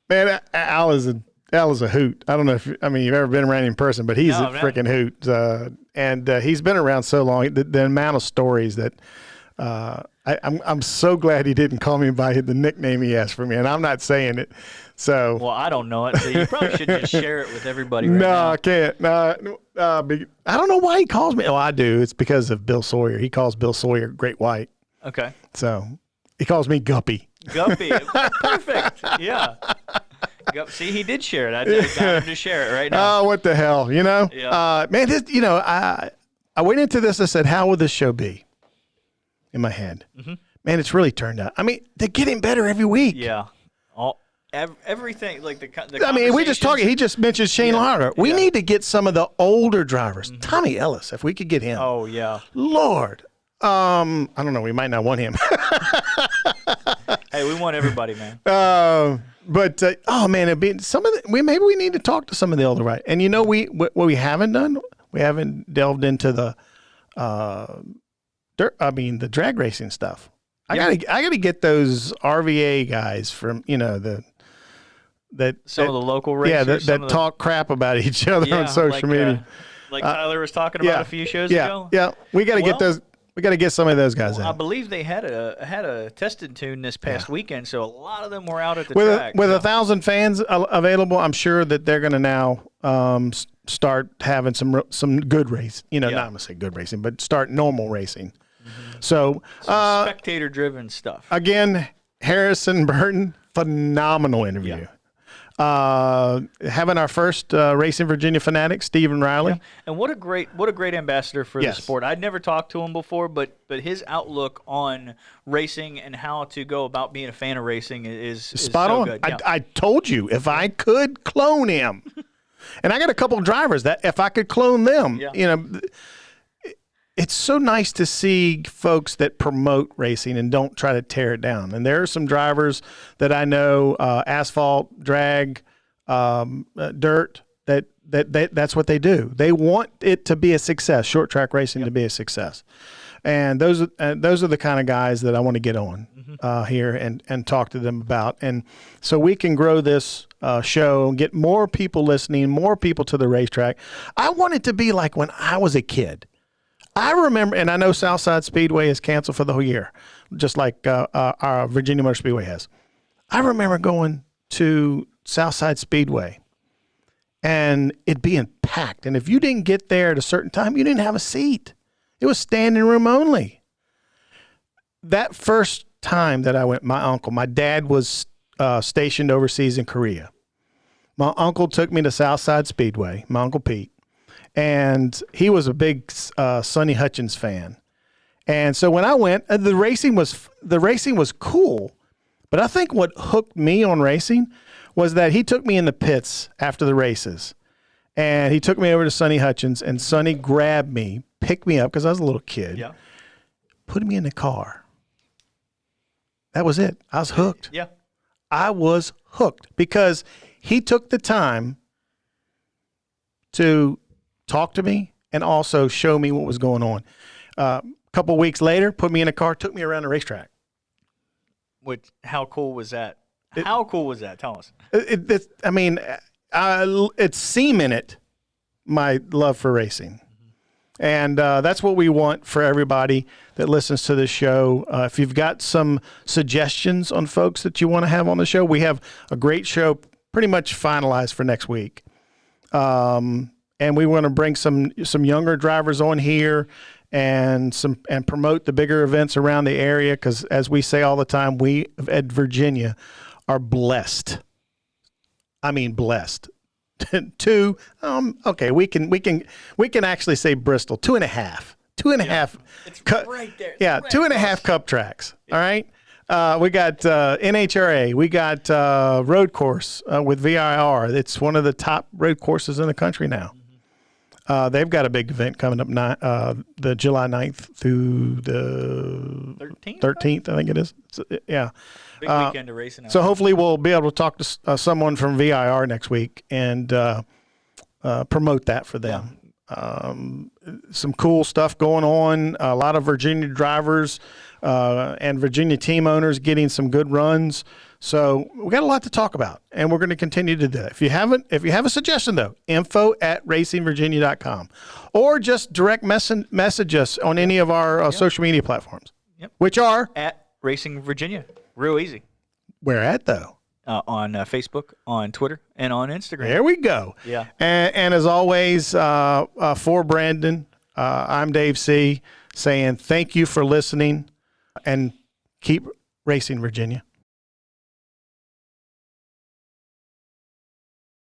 Speaker 2: Man, Al is a hoot. I don't know if you've ever been around him in person, but he's a freaking hoot. And he's been around so long. The amount of stories that I'm so glad he didn't call me by the nickname he asked for me, and I'm not saying it. So
Speaker 3: well, I don't know it, so you probably should just share it with everybody. Right now.
Speaker 2: I can't. No, I don't know why he calls me. Oh, I do. It's because of Bill Sawyer. He calls Bill Sawyer Great White.
Speaker 3: Okay.
Speaker 2: So he calls me Guppy.
Speaker 3: Guppy. Perfect. Yeah. See, he did share it. I got him to share it right now.
Speaker 2: Oh, what the hell?
Speaker 3: Yeah.
Speaker 2: Man, I went into this. I said, how will this show be? In my head. Mm-hmm. Man, it's really turned out. I mean, they're getting better every week.
Speaker 3: Yeah. Everything, like the
Speaker 2: I mean, we just talking. He just mentioned Shane Longard. We need to get some of the older drivers. Mm-hmm. Tommy Ellis, if we could get him.
Speaker 3: Oh, yeah.
Speaker 2: Lord. I don't know. We might not want him.
Speaker 3: Hey, we want everybody, man.
Speaker 2: But oh man, it'd be maybe we need to talk to some of the older right. And what we haven't done, we haven't delved into the the drag racing stuff. Yep. I gotta get those RVA guys from
Speaker 3: some of the local racers.
Speaker 2: that talk crap about each other on social media.
Speaker 3: Like Tyler was talking about a few shows ago.
Speaker 2: Yeah, we got to get those. We got to get some of those guys in.
Speaker 3: I believe they had a tested tune this past weekend, so a lot of them were out at the track.
Speaker 2: With 1,000 fans available, I'm sure that they're going to now start having some good race. Not I'm going to say good racing, but start normal racing. Mm-hmm. So
Speaker 3: spectator-driven stuff.
Speaker 2: Again, Harrison Burton, phenomenal interview. Yeah. Having our first Racing Virginia FANatic, Stephen Rilee.
Speaker 3: Yeah. And what a great ambassador for the sport. I'd never talked to him before, but his outlook on racing and how to go about being a fan of racing is
Speaker 2: spot
Speaker 3: so
Speaker 2: on.
Speaker 3: Good. Yeah.
Speaker 2: I told you if I could clone him, and I got a couple of drivers that if I could clone them, it's so nice to see folks that promote racing and don't try to tear it down. And there are some drivers that I know, asphalt, drag, dirt, that's what they do. They want it to be a success, short track racing to be a success. And those are the kind of guys that I want to get on here and talk to them about. And so we can grow this show, get more people listening, more people to the racetrack. I want it to be like when I was a kid. I remember, and I know Southside Speedway is canceled for the whole year, just like our Virginia Motor Speedway has. I remember going to Southside Speedway and it being packed. And if you didn't get there at a certain time, you didn't have a seat. It was standing room only. That first time that I went, my dad was stationed overseas in Korea. My uncle took me to Southside Speedway, my Uncle Pete. And he was a big Sonny Hutchins fan. And so when I went, the racing was cool. But I think what hooked me on racing was that he took me in the pits after the races. And he took me over to Sonny Hutchins, and Sonny grabbed me, picked me up because I was a little kid, put me in the car. That was it. I was hooked.
Speaker 3: Yeah.
Speaker 2: I was hooked because he took the time to talk to me and also show me what was going on. A couple of weeks later, put me in a car, took me around the racetrack.
Speaker 3: How cool was that? How cool was that? Tell us.
Speaker 2: It's cemented my love for racing. And that's what we want for everybody that listens to this show. If you've got some suggestions on folks that you want to have on the show, we have a great show pretty much finalized for next week. And we want to bring some younger drivers on here and promote the bigger events around the area because, as we say all the time, we at Virginia are blessed. I mean, blessed. We can actually say Bristol 2.5. 2.5.
Speaker 3: It's right there.
Speaker 2: Yeah, right 2.5 cup tracks. All right. We got NHRA. We got road course with VIR. It's one of the top road courses in the country now. They've got a big event coming up the July 9th through the 13th, I think it is. So, yeah.
Speaker 3: Big weekend of racing.
Speaker 2: So hopefully we'll be able to talk to someone from VIR next week and promote that for them. Some cool stuff going on. A lot of Virginia drivers and Virginia team owners getting some good runs. So we got a lot to talk about, and we're going to continue to do that. If you have a suggestion, though, info@racingvirginia.com, or just direct message us on any of our social media platforms, which are
Speaker 3: at Racing Virginia. Real easy.
Speaker 2: Where at, though?
Speaker 3: On Facebook, on Twitter, and on Instagram.
Speaker 2: There we go.
Speaker 3: Yeah.
Speaker 2: And as always, for Brandon, I'm Dave C., saying thank you for listening, and keep racing, Virginia.